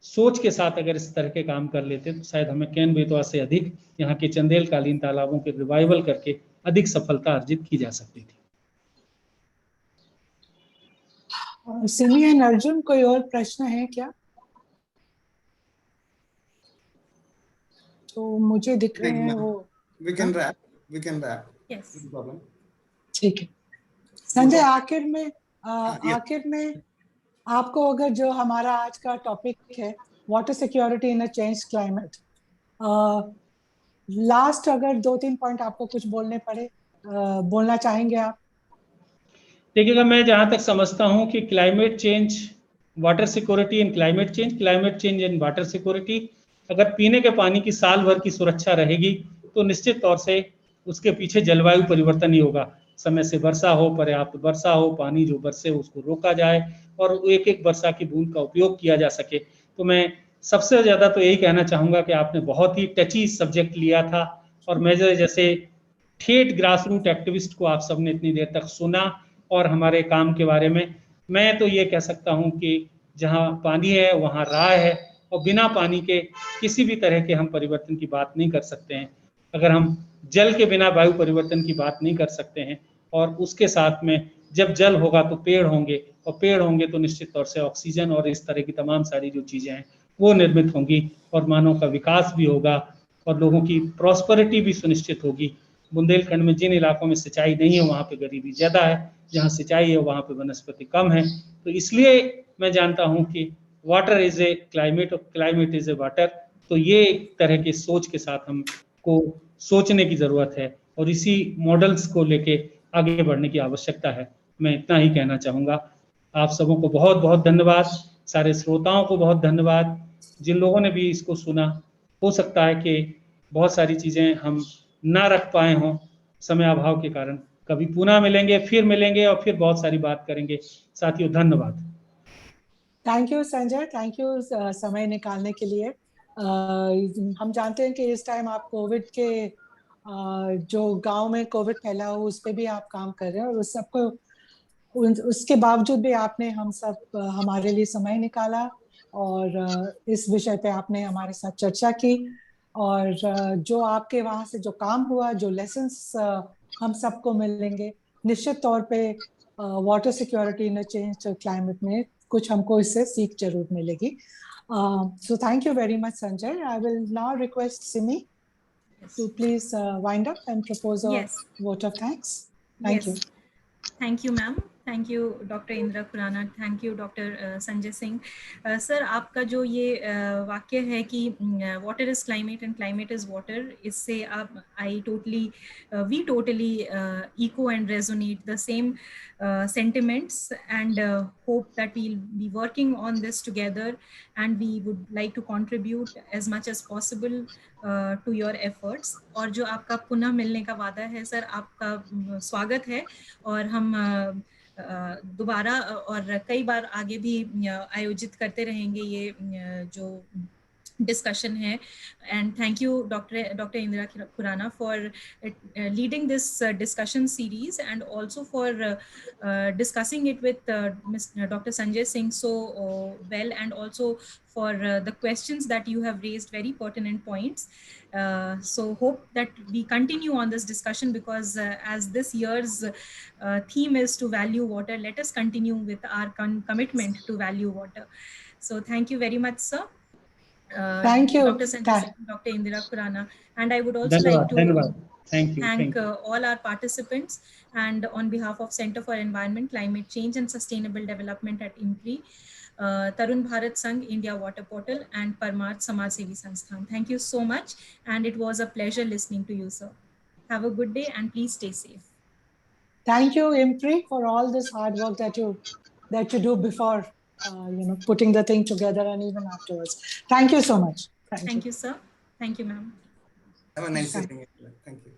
सोच के साथ अगर इस तरह के काम कर लेते तो शायद हमें कैन बेतवा से अधिक यहाँ के चंदेलकालीन तालाबों के रिवाइवल करके अधिक सफलता अर्जित की जा सकती थी। सिमी एंड अर्जुन, कोई और प्रश्न है क्या? तो मुझे दिख रहे हैं वो। We can wrap. Yes. No problem. ठीक है संजय, आखिर में आपको अगर जो हमारा आज का टॉपिक है water security in a change climate, last अगर 2-3 पॉइंट आपको कुछ बोलना चाहेंगे आप? देखिएगा, मैं जहां तक समझता हूं कि climate change, water security in climate change in water security, अगर पीने के पानी की साल भर की सुरक्षा रहेगी तो निश्चित तौर से उसके पीछे जलवायु परिवर्तन ही होगा। समय से वर्षा हो, पर्याप्त वर्षा हो, पानी जो बरसे उसको रोका जाए और एक एक वर्षा की बूंद का उपयोग किया जा सके। तो मैं सबसे ज्यादा तो यही कहना चाहूंगा कि आपने बहुत ही टची सब्जेक्ट लिया था, और मैं जैसे ठेठ ग्रास रूट एक्टिविस्ट को आप सबने इतनी देर तक सुना और हमारे काम के बारे में, मैं तो ये कह सकता हूं कि जहां पानी है वहां राह है, और बिना पानी के किसी भी तरह के हम परिवर्तन की बात नहीं कर सकते हैं। अगर हम जल के बिना वायु परिवर्तन की बात नहीं कर सकते हैं, और उसके साथ में जब जल होगा तो पेड़ होंगे, और पेड़ होंगे तो निश्चित तौर से ऑक्सीजन और इस तरह की तमाम सारी जो चीजें हैं वो निर्मित होंगी, और मानव का विकास भी होगा और लोगों की प्रॉस्पेरिटी भी सुनिश्चित होगी। बुंदेलखंड में जिन इलाकों में सिंचाई नहीं है वहाँ पे गरीबी ज्यादा है, जहाँ सिंचाई है वहाँ पे वनस्पति कम है। तो इसलिए मैं जानता हूँ कि वाटर इज ए क्लाइमेट और क्लाइमेट इज ए वाटर। तो ये एक तरह की सोच के साथ हमको सोचने की जरूरत है, और इसी मॉडल्स को लेके आगे बढ़ने की आवश्यकता है। मैं इतना ही कहना चाहूँगा। आप सबों को बहुत बहुत धन्यवाद, सारे श्रोताओं को बहुत धन्यवाद जिन लोगों ने भी इसको सुना। हो सकता है कि बहुत सारी चीज़ें हम ना रख पाए हों समय अभाव के कारण। कभी पुनः मिलेंगे, फिर मिलेंगे और फिर बहुत सारी बात करेंगे। साथियों, धन्यवाद। Thank you Sanjay, thank you समय निकालने के लिए। हम जानते हैं कि इस टाइम आप कोविड के जो गांव में कोविड फैला हो उस पर भी आप काम कर रहे हैं, और उस सबको उसके बावजूद भी आपने हमारे लिए समय निकाला, और इस विषय पे आपने हमारे साथ चर्चा की, और जो आपके वहां से जो काम हुआ, जो लेसन्स हम सबको मिलेंगे, निश्चित तौर पे water security in a change climate में कुछ हमको इससे सीख जरूर मिलेगी. So thank you very much, Sanjay. I will now request Simi to please wind up and propose a Yes. vote of thanks. Thank you. Thank you, ma'am. Thank you, Dr. Indra Khurana. Thank you, Dr. Sanjay Singh. Sir, आपका जो ये वाक्य है कि water is climate and climate is water, इससे आप we totally echo and resonate the same sentiments, and hope that we'll be working on this together, and we would like to contribute as much as possible to your efforts. और जो आपका पुनः मिलने का वादा है सर, आपका स्वागत है, और हम दोबारा और कई बार आगे भी आयोजित करते रहेंगे ये जो discussion hai. And thank you, Dr. Indra Khurana, for leading this discussion series, and also for discussing it with Dr. Sanjay Singh so well, and also for the questions that you have raised, very pertinent points. So hope that we continue on this discussion, because as this year's theme is to value water, let us continue with our commitment to value water. So thank you very much, sir. Thank you, Dr. Sanjay Singh, Dr. Indira Khurana, and I would also like to thank all our participants, and on behalf of Center for Environment, Climate Change and Sustainable Development at IMPRI, Tarun Bharat Sangh, India Water Portal, and Parmarth Samaj Sevi Sansthan. Thank you so much, and it was a pleasure listening to you, sir. Have a good day, and please stay safe. Thank you, IMPRI, for all this hard work that you do before putting the thing together, and even afterwards. Thank you so much. Thank you, sir. Thank you, ma'am. Have a nice evening. Thank you.